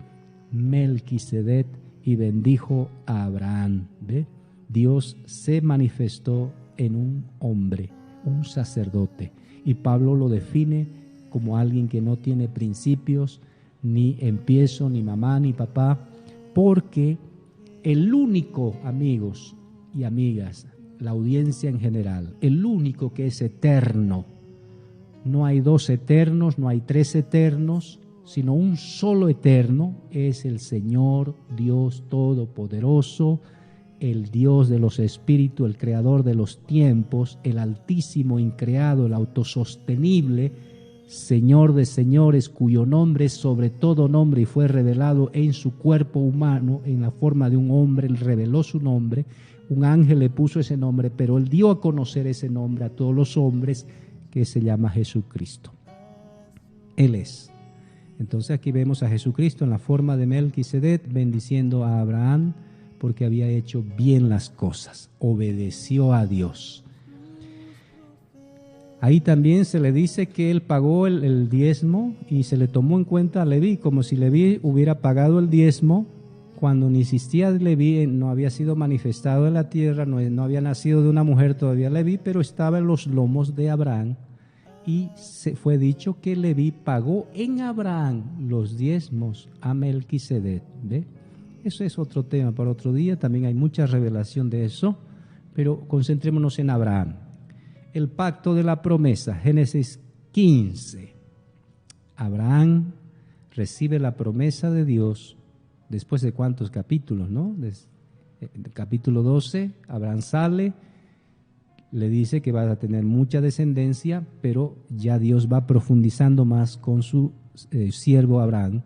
Melquisedec, y bendijo a Abraham. ¿Ve? Dios se manifestó en un hombre, un sacerdote. Y Pablo lo define como alguien que no tiene principios, ni empiezo, ni mamá, ni papá, porque el único, amigos y amigas, la audiencia en general, el único que es eterno, no hay dos eternos, no hay tres eternos, sino un solo eterno, es el Señor Dios Todopoderoso, el Dios de los espíritus, el creador de los tiempos, el altísimo, increado, el autosostenible, Señor de señores, cuyo nombre es sobre todo nombre y fue revelado en su cuerpo humano, en la forma de un hombre. Él reveló su nombre, un ángel le puso ese nombre, pero él dio a conocer ese nombre a todos los hombres, que se llama Jesucristo. Él es. Entonces aquí vemos a Jesucristo en la forma de Melquisedec bendiciendo a Abraham porque había hecho bien las cosas, obedeció a Dios. Ahí también se le dice que él pagó el diezmo y se le tomó en cuenta a Leví, como si Leví hubiera pagado el diezmo cuando ni existía Leví, no había sido manifestado en la tierra, no había nacido de una mujer todavía Leví, pero estaba en los lomos de Abraham. Y se fue dicho que Leví pagó en Abraham los diezmos a Melquisedec. ¿Ve? Eso es otro tema para otro día, también hay mucha revelación de eso, pero concentrémonos en Abraham. El pacto de la promesa, Génesis 15. Abraham recibe la promesa de Dios después de cuántos capítulos, ¿no? Capítulo 12, Abraham sale, le dice que va a tener mucha descendencia, pero ya Dios va profundizando más con su siervo Abraham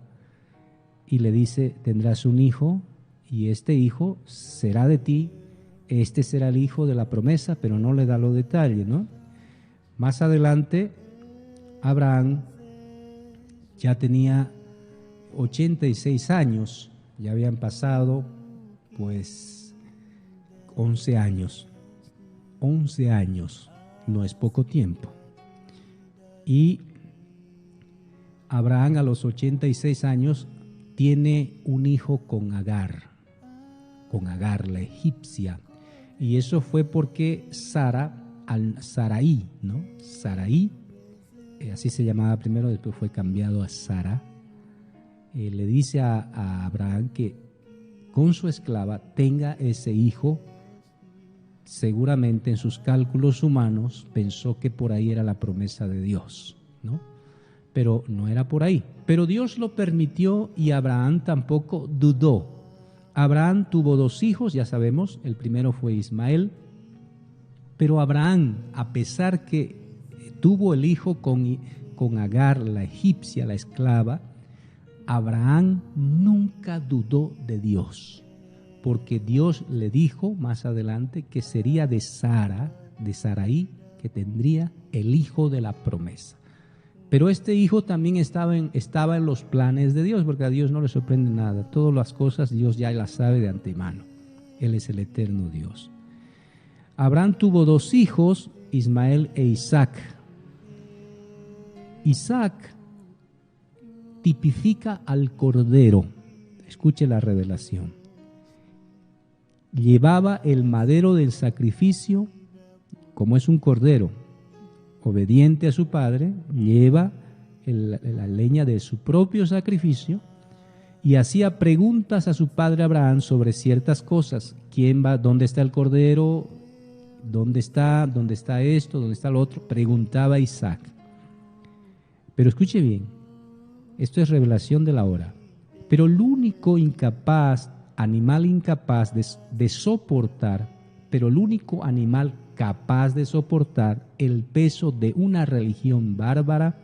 y le dice, tendrás un hijo y este hijo será de ti. Este será el hijo de la promesa, pero no le da los detalles, ¿no? Más adelante, Abraham ya tenía 86 años, ya habían pasado pues 11 años. 11 años, no es poco tiempo. Y Abraham a los 86 años tiene un hijo con Agar la egipcia. Y eso fue porque Sarai, ¿no? Sarai, así se llamaba primero, después fue cambiado a Sara. Le dice a Abraham que con su esclava tenga ese hijo. Seguramente en sus cálculos humanos pensó que por ahí era la promesa de Dios, ¿no? Pero no era por ahí. Pero Dios lo permitió y Abraham tampoco dudó. Abraham tuvo 2 hijos, ya sabemos, el primero fue Ismael, pero Abraham, a pesar que tuvo el hijo con Agar, la egipcia, la esclava, Abraham nunca dudó de Dios, porque Dios le dijo más adelante que sería de Sarai, que tendría el hijo de la promesa. Pero este hijo también estaba en los planes de Dios, porque a Dios no le sorprende nada. Todas las cosas Dios ya las sabe de antemano. Él es el eterno Dios. Abraham tuvo 2 hijos, Ismael e Isaac. Isaac tipifica al cordero. Escuche la revelación. Llevaba el madero del sacrificio, como es un cordero, obediente a su padre, lleva la leña de su propio sacrificio y hacía preguntas a su padre Abraham sobre ciertas cosas. ¿Quién va? ¿Dónde está el cordero? ¿Dónde está? ¿Dónde está esto? ¿Dónde está lo otro? Preguntaba Isaac. Pero escuche bien, esto es revelación de la hora. Pero el único animal incapaz de soportar, pero el único animal capaz de soportar el peso de una religión bárbara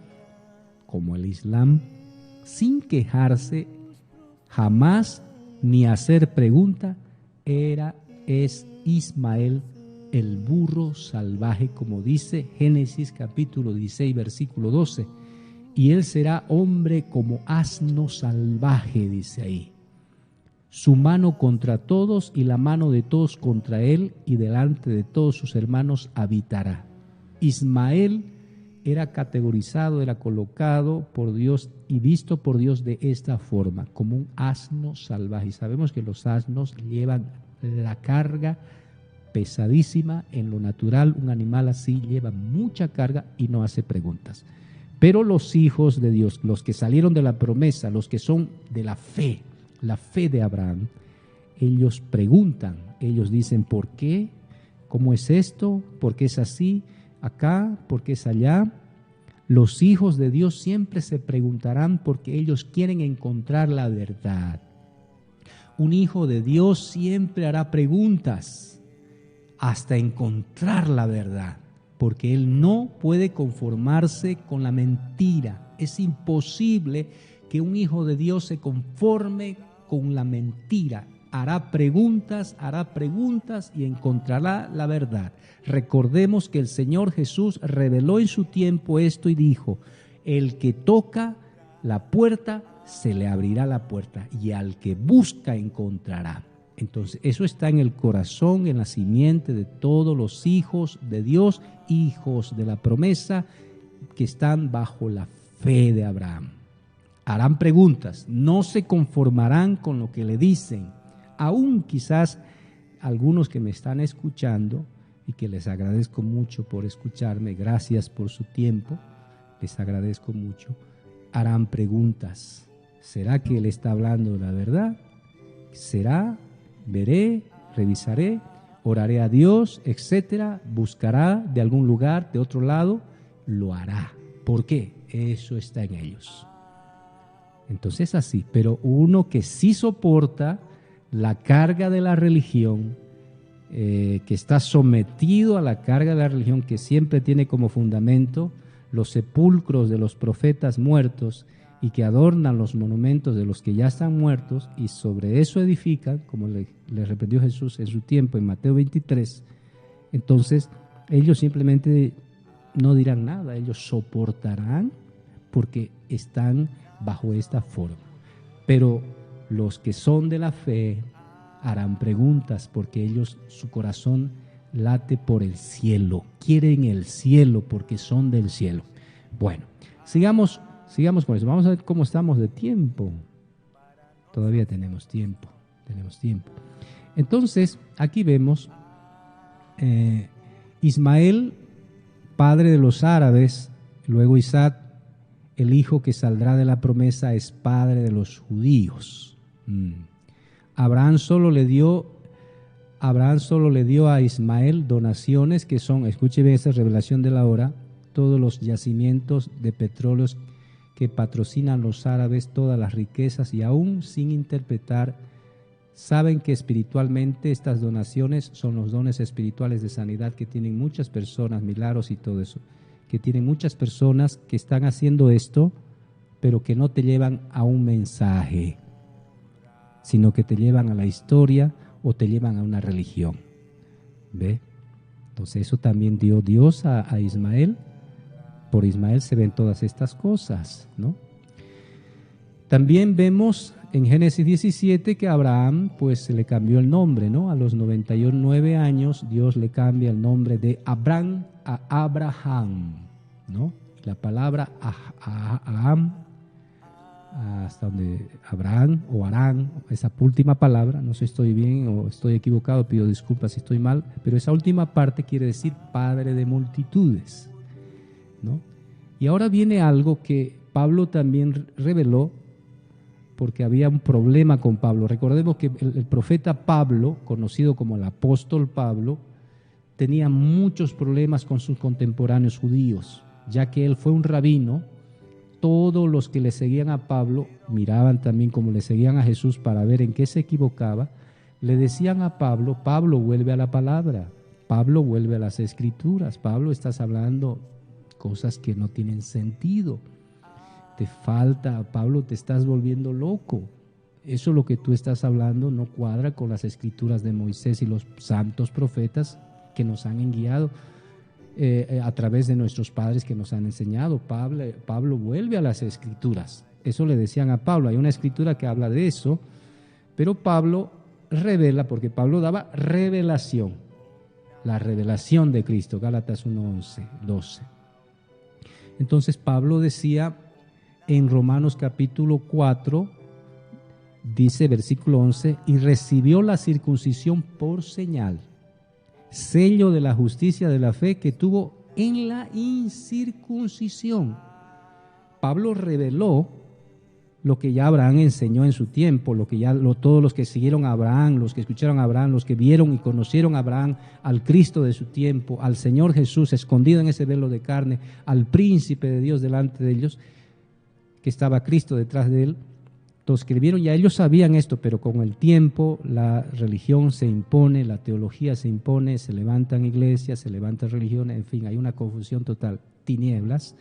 como el Islam, sin quejarse jamás ni hacer pregunta, era es Ismael, el burro salvaje, como dice Génesis capítulo 16, versículo 12. Y él será hombre como asno salvaje, dice ahí. Su mano contra todos y la mano de todos contra él, y delante de todos sus hermanos habitará. Ismael era categorizado, era colocado por Dios y visto por Dios de esta forma, como un asno salvaje. Y sabemos que los asnos llevan la carga pesadísima. En lo natural, un animal así lleva mucha carga y no hace preguntas. Pero los hijos de Dios, los que salieron de la promesa, los que son de la fe de Abraham, ellos preguntan, ellos dicen, ¿por qué? ¿Cómo es esto? ¿Por qué es así? Acá, ¿por qué es allá? Los hijos de Dios siempre se preguntarán porque ellos quieren encontrar la verdad. Un hijo de Dios siempre hará preguntas hasta encontrar la verdad, porque él no puede conformarse con la mentira. Es imposible que un hijo de Dios se conforme con la mentira. Hará preguntas y encontrará la verdad. Recordemos que el Señor Jesús reveló en su tiempo esto y dijo: el que toca la puerta, se le abrirá la puerta, y al que busca encontrará. Entonces, eso está en el corazón, en la simiente de todos los hijos de Dios, hijos de la promesa, que están bajo la fe de Abraham. Harán preguntas, no se conformarán con lo que le dicen. Aún quizás algunos que me están escuchando, y que les agradezco mucho por escucharme, gracias por su tiempo, les agradezco mucho, harán preguntas. ¿Será que él está hablando la verdad? ¿Será? Veré, revisaré, oraré a Dios, etcétera. Buscará de algún lugar, de otro lado, lo hará. ¿Por qué? Eso está en ellos. Entonces así, pero uno que sí soporta la carga de la religión, que está sometido a la carga de la religión, que siempre tiene como fundamento los sepulcros de los profetas muertos y que adornan los monumentos de los que ya están muertos, y sobre eso edifican, como le reprendió Jesús en su tiempo en Mateo 23, entonces ellos simplemente no dirán nada, ellos soportarán porque están bajo esta forma. Pero los que son de la fe harán preguntas porque ellos, su corazón late por el cielo, quieren el cielo porque son del cielo. Bueno, sigamos con eso. Vamos a ver cómo estamos de tiempo. Todavía tenemos tiempo. Entonces, aquí vemos Ismael, padre de los árabes, luego Isaac, el hijo que saldrá de la promesa, es padre de los judíos. Abraham solo le dio a Ismael donaciones que son, escuche bien esta revelación de la hora, todos los yacimientos de petróleos que patrocinan los árabes, todas las riquezas, y aún sin interpretar, saben que espiritualmente estas donaciones son los dones espirituales de sanidad que tienen muchas personas, milagros y todo eso, que tienen muchas personas que están haciendo esto, pero que no te llevan a un mensaje, sino que te llevan a la historia o te llevan a una religión. ¿Ve? Entonces eso también dio Dios a Ismael. Por Ismael se ven todas estas cosas, ¿no? También vemos en Génesis 17 que a Abraham pues se le cambió el nombre, ¿no? A los 99 años Dios le cambia el nombre de Abraham a Abraham, ¿no? La palabra Abraham, hasta donde Abraham o Arán, esa última palabra, no sé si estoy bien o estoy equivocado, pido disculpas si estoy mal, pero esa última parte quiere decir padre de multitudes, ¿no? Y ahora viene algo que Pablo también reveló, porque había un problema con Pablo. Recordemos que el profeta Pablo, conocido como el apóstol Pablo, tenía muchos problemas con sus contemporáneos judíos, ya que él fue un rabino. Todos los que le seguían a Pablo miraban también como le seguían a Jesús para ver en qué se equivocaba. Le decían a Pablo: Pablo, vuelve a la palabra, Pablo, vuelve a las escrituras, Pablo, estás hablando cosas que no tienen sentido, te falta, Pablo, te estás volviendo loco, eso lo que tú estás hablando no cuadra con las escrituras de Moisés y los santos profetas que nos han guiado a través de nuestros padres que nos han enseñado. Pablo vuelve a las escrituras. Eso le decían a Pablo. Hay una escritura que habla de eso, pero Pablo revela, porque Pablo daba revelación, la revelación de Cristo, Gálatas 1:11, 12. Entonces Pablo decía en Romanos capítulo 4, dice versículo 11, y recibió la circuncisión por señal, sello de la justicia de la fe que tuvo en la incircuncisión. Pablo reveló lo que ya Abraham enseñó en su tiempo, todos los que siguieron a Abraham, los que escucharon a Abraham, los que vieron y conocieron a Abraham, al Cristo de su tiempo, al Señor Jesús escondido en ese velo de carne, al príncipe de Dios delante de ellos, que estaba Cristo detrás de él. Los que vieron, ya ellos sabían esto, pero con el tiempo la religión se impone, la teología se impone, se levantan iglesias, se levantan religiones, en fin, hay una confusión total, tinieblas,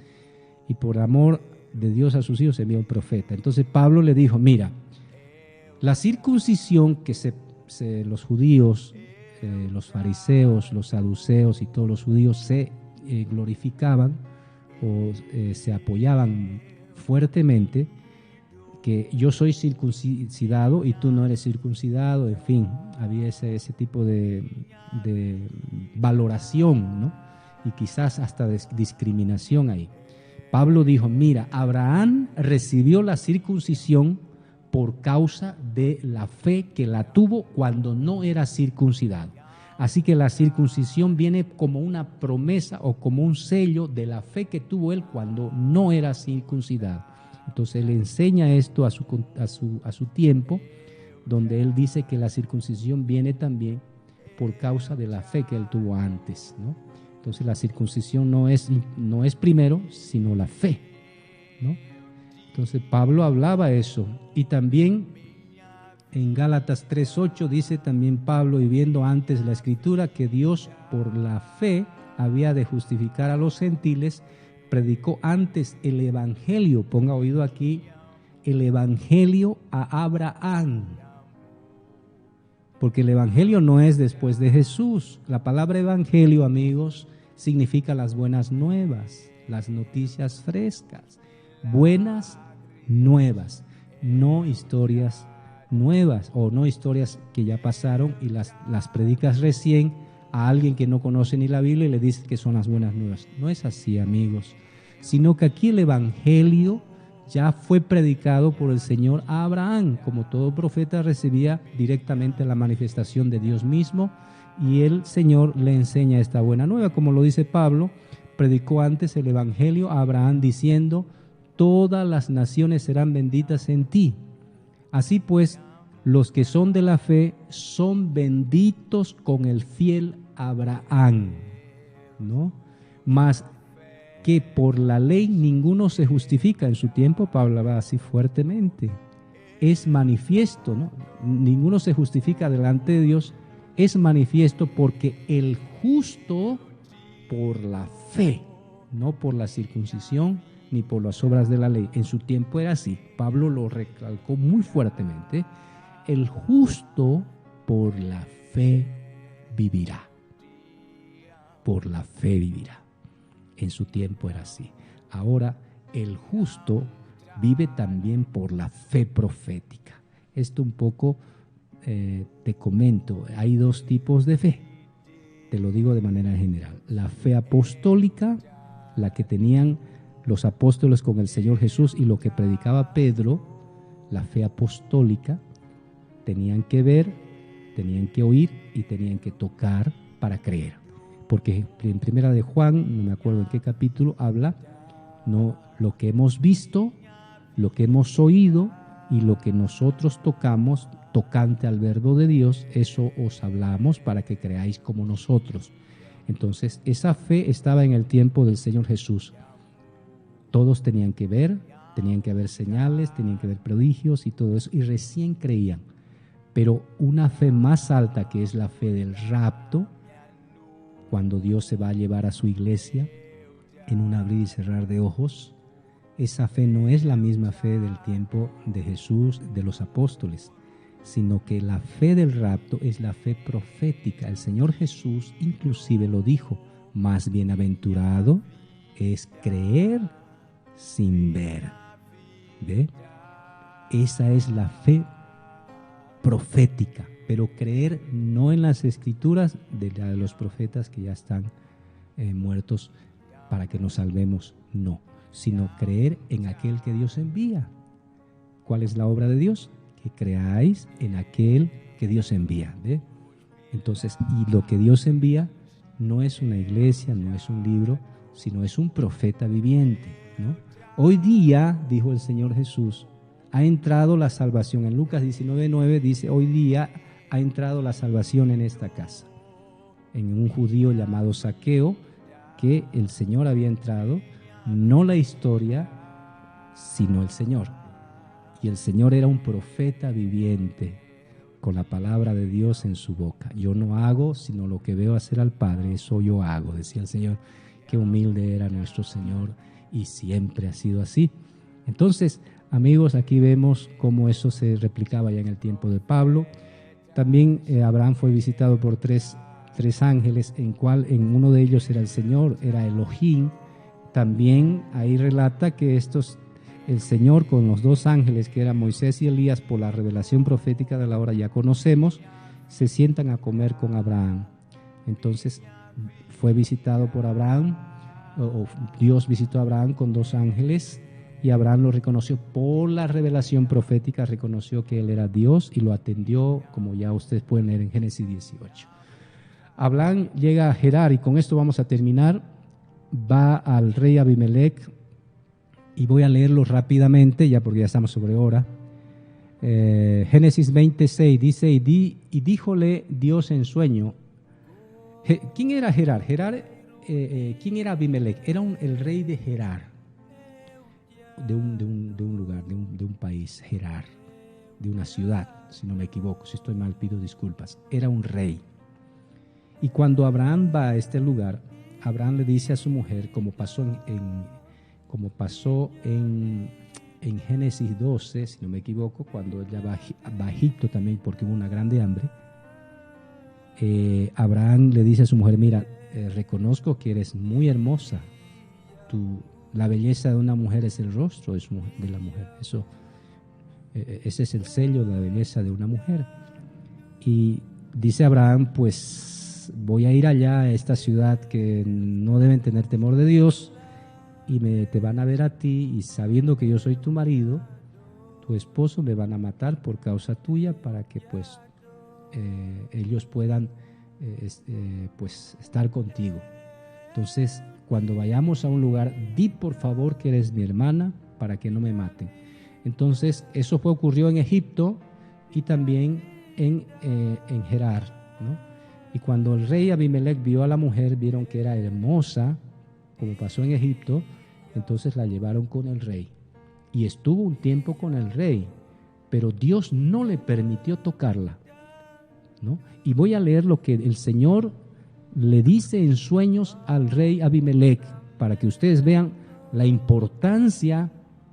y por amor de Dios a sus hijos envió un profeta. Entonces Pablo le dijo, mira, la circuncisión que los judíos, los fariseos, los saduceos y todos los judíos se glorificaban o se apoyaban fuertemente, que yo soy circuncidado y tú no eres circuncidado, en fin, había ese tipo de valoración, ¿no? Y quizás hasta discriminación ahí. Pablo dijo, mira, Abraham recibió la circuncisión por causa de la fe que la tuvo cuando no era circuncidado. Así que la circuncisión viene como una promesa o como un sello de la fe que tuvo él cuando no era circuncidado. Entonces él enseña esto a su tiempo, donde él dice que la circuncisión viene también por causa de la fe que él tuvo antes, ¿no? Entonces la circuncisión no es primero, sino la fe, ¿no? Entonces Pablo hablaba eso. Y también en Gálatas 3:8 dice también Pablo, y viendo antes la escritura, que Dios por la fe había de justificar a los gentiles, predicó antes el evangelio, ponga oído aquí, el evangelio a Abraham. Porque el evangelio no es después de Jesús. La palabra evangelio, amigos, significa las buenas nuevas, las noticias frescas, buenas nuevas, no historias nuevas o no historias que ya pasaron y las predicas recién a alguien que no conoce ni la Biblia y le dices que son las buenas nuevas. No es así, amigos, sino que aquí el evangelio ya fue predicado por el Señor a Abraham, como todo profeta recibía directamente la manifestación de Dios mismo, y el Señor le enseña esta buena nueva, como lo dice Pablo, predicó antes el evangelio a Abraham diciendo, todas las naciones serán benditas en ti. Así pues, los que son de la fe son benditos con el fiel Abraham, ¿no? Mas que por la ley ninguno se justifica. En su tiempo Pablo hablaba así fuertemente. Es manifiesto, ¿no? Ninguno se justifica delante de Dios. Es manifiesto porque el justo por la fe, no por la circuncisión ni por las obras de la ley. En su tiempo era así. Pablo lo recalcó muy fuertemente. El justo por la fe vivirá. Por la fe vivirá. En su tiempo era así. Ahora el justo vive también por la fe profética. Esto un poco te comento. Hay dos tipos de fe. Te lo digo de manera general. La fe apostólica, la que tenían los apóstoles con el Señor Jesús y lo que predicaba Pedro, la fe apostólica, tenían que ver, tenían que oír y tenían que tocar para creer. Porque en primera de Juan, no me acuerdo en qué capítulo, habla, no, lo que hemos visto, lo que hemos oído y lo que nosotros tocamos, tocante al verbo de Dios, eso os hablamos para que creáis como nosotros. Entonces, esa fe estaba en el tiempo del Señor Jesús. Todos tenían que ver, tenían que haber señales, tenían que haber prodigios y todo eso, y recién creían. Pero una fe más alta, que es la fe del rapto, cuando Dios se va a llevar a su iglesia en un abrir y cerrar de ojos, esa fe no es la misma fe del tiempo de Jesús, de los apóstoles, sino que la fe del rapto es la fe profética. El Señor Jesús inclusive lo dijo: más bienaventurado es creer sin ver. ¿Ve? Esa es la fe profética, pero creer no en las escrituras de los profetas que ya están muertos para que nos salvemos, no, sino creer en aquel que Dios envía. ¿Cuál es la obra de Dios? Que creáis en aquel que Dios envía. ¿Ve? Entonces, y lo que Dios envía no es una iglesia, no es un libro, sino es un profeta viviente, ¿no? Hoy día, dijo el Señor Jesús, ha entrado la salvación. En Lucas 19:9 dice: hoy día ha entrado la salvación en esta casa. En un judío llamado Zaqueo, que el Señor había entrado, no la historia, sino el Señor. Y el Señor era un profeta viviente, con la palabra de Dios en su boca. Yo no hago sino lo que veo hacer al Padre, eso yo hago, decía el Señor. Qué humilde era nuestro Señor, y siempre ha sido así. Entonces, amigos, aquí vemos cómo eso se replicaba ya en el tiempo de Pablo. También Abraham fue visitado por tres ángeles, en uno de ellos era el Señor, era Elohim. También ahí relata que el Señor con los dos ángeles, que eran Moisés y Elías, por la revelación profética de la hora ya conocemos, se sientan a comer con Abraham. Entonces fue visitado por Abraham, o Dios visitó a Abraham con dos ángeles, y Abraham lo reconoció por la revelación profética, reconoció que él era Dios y lo atendió, como ya ustedes pueden leer en Génesis 18. Abraham llega a Gerar, y con esto vamos a terminar. Va al rey Abimelech, y voy a leerlo rápidamente ya porque ya estamos sobre hora. Génesis 26 dice: y díjole Dios en sueño. ¿Quién era Gerar? ¿Quién era Abimelech? Era el rey de Gerar, de un lugar, de un país, Gerar, de una ciudad, si no me equivoco. Si estoy mal, pido disculpas. Era un rey. Y cuando Abraham va a este lugar, Abraham le dice a su mujer, como pasó en Génesis 12, si no me equivoco, cuando ella va a Egipto también porque hubo una grande hambre. Abraham le dice a su mujer: mira, reconozco que eres muy hermosa. La belleza de una mujer es el rostro de la mujer. Ese es el sello de la belleza de una mujer. Y dice Abraham: pues voy a ir allá a esta ciudad que no deben tener temor de Dios, y te van a ver a ti, y sabiendo que yo soy tu marido, tu esposo, me van a matar por causa tuya, para que pues ellos puedan pues estar contigo. Entonces, cuando vayamos a un lugar, di por favor que eres mi hermana, para que no me maten. Entonces, eso ocurrió en Egipto y también en Gerar, ¿no? Y cuando el rey Abimelech vio a la mujer, vieron que era hermosa, como pasó en Egipto, entonces la llevaron con el rey. Y estuvo un tiempo con el rey, pero Dios no le permitió tocarla, ¿no? Y voy a leer lo que el Señor le dice en sueños al rey Abimelech, para que ustedes vean la importancia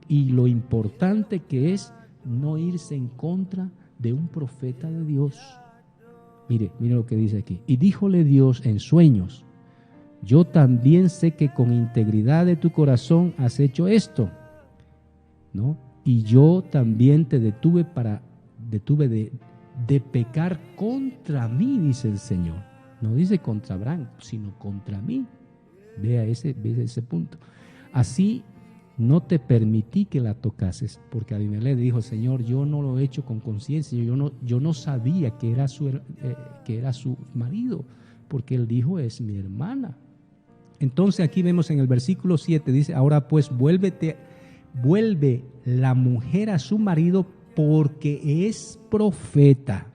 y lo importante que es no irse en contra de un profeta de Dios. Mire lo que dice aquí. Y díjole Dios en sueños: yo también sé que con integridad de tu corazón has hecho esto, ¿no? Y yo también te detuve de pecar contra mí, dice el Señor. No dice contra Abraham, sino contra mí. Vea ese punto. Así no te permití que la tocases, porque Abimelech dijo: Señor, yo no lo he hecho con conciencia, yo no sabía que era su marido, porque él dijo: es mi hermana. Entonces aquí vemos en el versículo 7, dice: ahora pues vuelve la mujer a su marido, porque es profeta.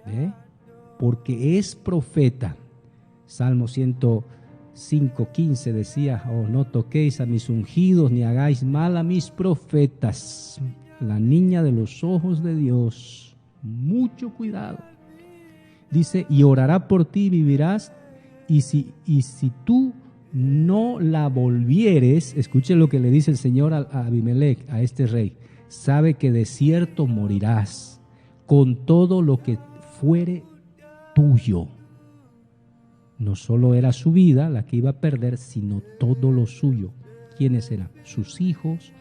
¿Eh? Porque es profeta. Salmo 105:15 decía: no toquéis a mis ungidos, ni hagáis mal a mis profetas. La niña de los ojos de Dios. Mucho cuidado. Dice: y orará por ti y vivirás, y si tú no la volvieres, escuche lo que le dice el Señor a Abimelech, a este rey, sabe que de cierto morirás con todo lo que fuere tuyo. No solo era su vida la que iba a perder, sino todo lo suyo. ¿Quiénes eran? Sus hijos,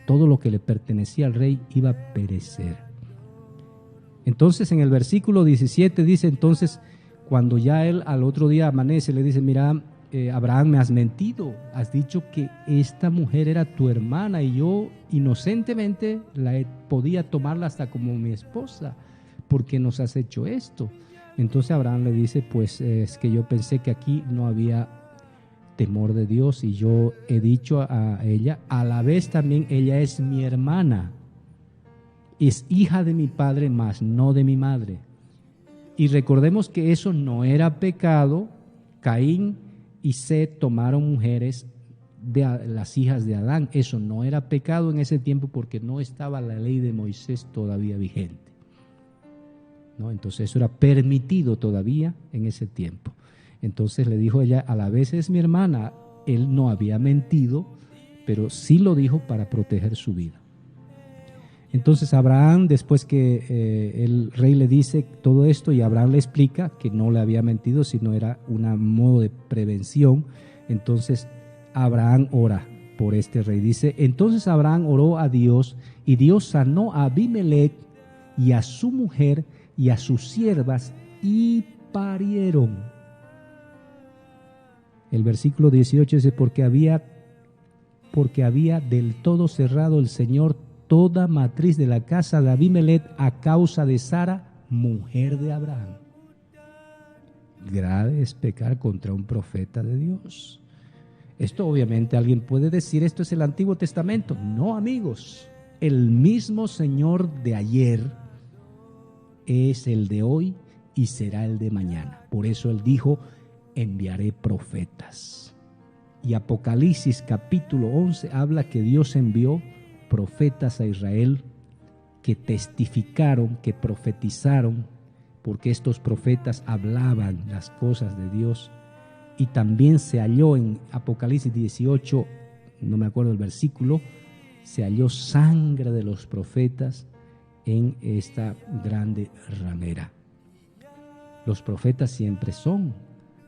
todo lo que le pertenecía al rey iba a perecer. Entonces en el versículo 17 dice, entonces cuando ya él al otro día amanece, le dice, mira, Abraham, me has mentido, has dicho que esta mujer era tu hermana y yo inocentemente podía tomarla hasta como mi esposa. ¿Por qué nos has hecho esto? Entonces Abraham le dice, pues es que yo pensé que aquí no había temor de Dios y yo he dicho a ella, a la vez también ella es mi hermana, es hija de mi padre, mas no de mi madre. Y recordemos que eso no era pecado. Caín y Set tomaron mujeres de las hijas de Adán. Eso no era pecado en ese tiempo porque no estaba la ley de Moisés todavía vigente, ¿no? Entonces eso era permitido todavía en ese tiempo. Entonces le dijo ella, a la vez es mi hermana. Él no había mentido, pero sí lo dijo para proteger su vida. Entonces Abraham, después que el rey le dice todo esto y Abraham le explica que no le había mentido, sino era un modo de prevención, entonces Abraham ora por este rey. Dice, entonces Abraham oró a Dios y Dios sanó a Abimelech y a su mujer y a sus siervas y parieron. El versículo 18 dice, porque había del todo cerrado el Señor toda matriz de la casa de Abimelech a causa de Sara, mujer de Abraham. Grave es pecar contra un profeta de Dios. Esto obviamente alguien puede decir, esto es el Antiguo Testamento. No, amigos, el mismo Señor de ayer es el de hoy y será el de mañana. Por eso Él dijo, enviaré profetas. Y Apocalipsis capítulo 11 habla que Dios envió profetas a Israel que testificaron, que profetizaron, porque estos profetas hablaban las cosas de Dios. Y también se halló en Apocalipsis 18, no me acuerdo el versículo, se halló sangre de los profetas en esta grande ramera. Los profetas siempre son,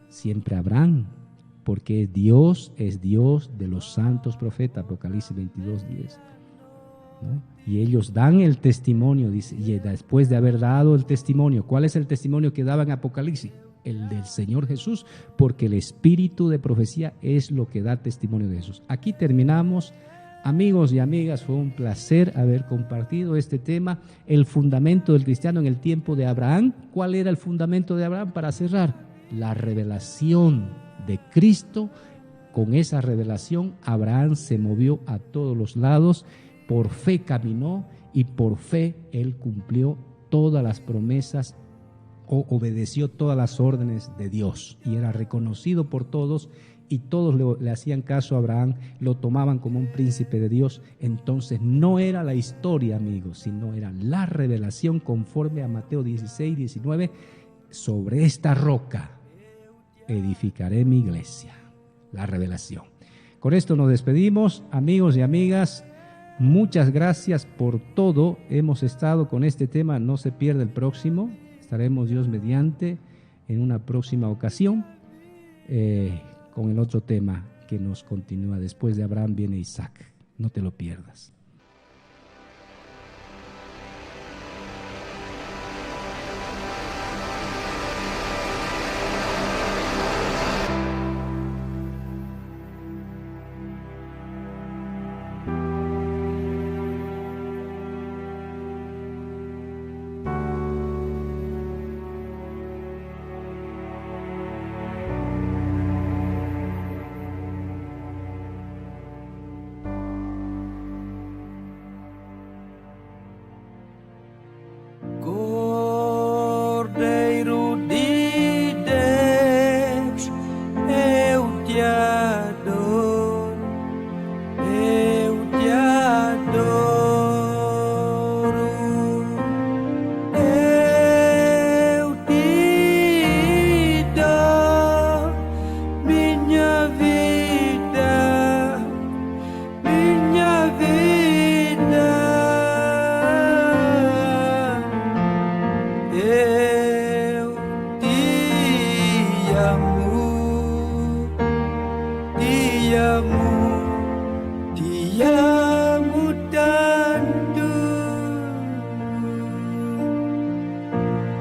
siempre habrán, porque Dios es Dios de los santos profetas, Apocalipsis 22:10. ¿No? Y ellos dan el testimonio, dice, y después de haber dado el testimonio, ¿cuál es el testimonio que daban en Apocalipsis? El del Señor Jesús, porque el espíritu de profecía es lo que da testimonio de Jesús. Aquí terminamos, amigos y amigas, fue un placer haber compartido este tema, el fundamento del cristiano en el tiempo de Abraham. ¿Cuál era el fundamento de Abraham? Para cerrar, la revelación de Cristo. Con esa revelación Abraham se movió a todos los lados. Por fe caminó y por fe él cumplió todas las promesas o obedeció todas las órdenes de Dios y era reconocido por todos y todos le hacían caso a Abraham, lo tomaban como un príncipe de Dios. Entonces no era la historia, amigos, sino era la revelación conforme a Mateo 16:19, sobre esta roca edificaré mi iglesia, la revelación. Con esto nos despedimos, amigos y amigas. Muchas gracias por todo. Hemos estado con este tema, no se pierda el próximo. Estaremos, Dios mediante, en una próxima ocasión con el otro tema que nos continúa. Después de Abraham viene Isaac. No te lo pierdas.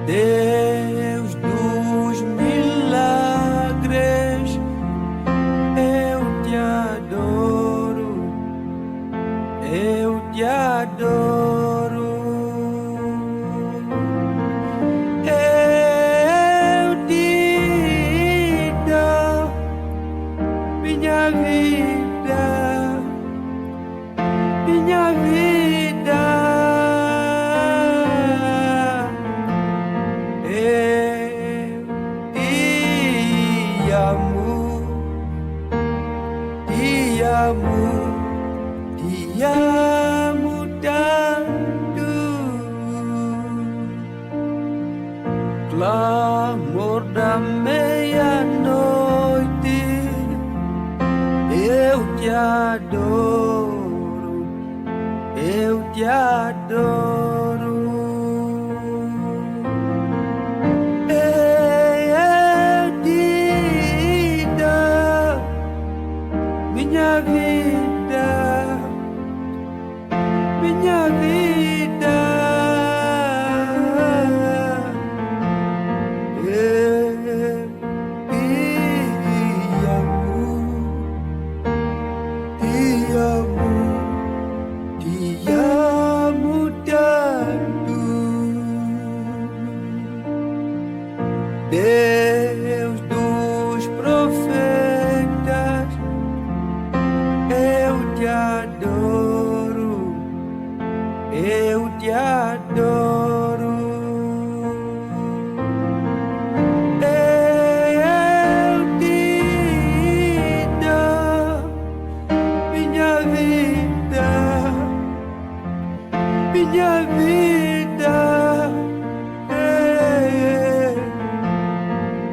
Deus dos milagres, eu te adoro, eu te adoro. Eu te dou minha vida, minha vida. Eu te amo, te amo, te amo tanto. Clamor da meia-noite, eu te adoro, eu te adoro. Eu te dou minha vida, minha vida. Eu te amo, te amo, te amo tanto. Deus dos profetas, eu te adoro, eu te adoro. Eu te dou minha vida, minha vida.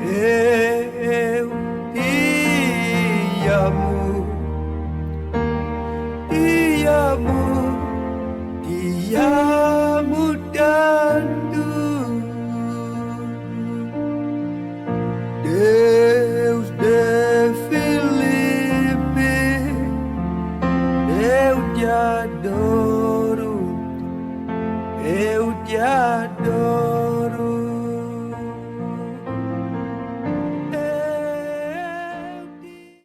Eu te amo, te amo, te amo tanto. Deus de Filipe, eu te adoro, eu te adoro.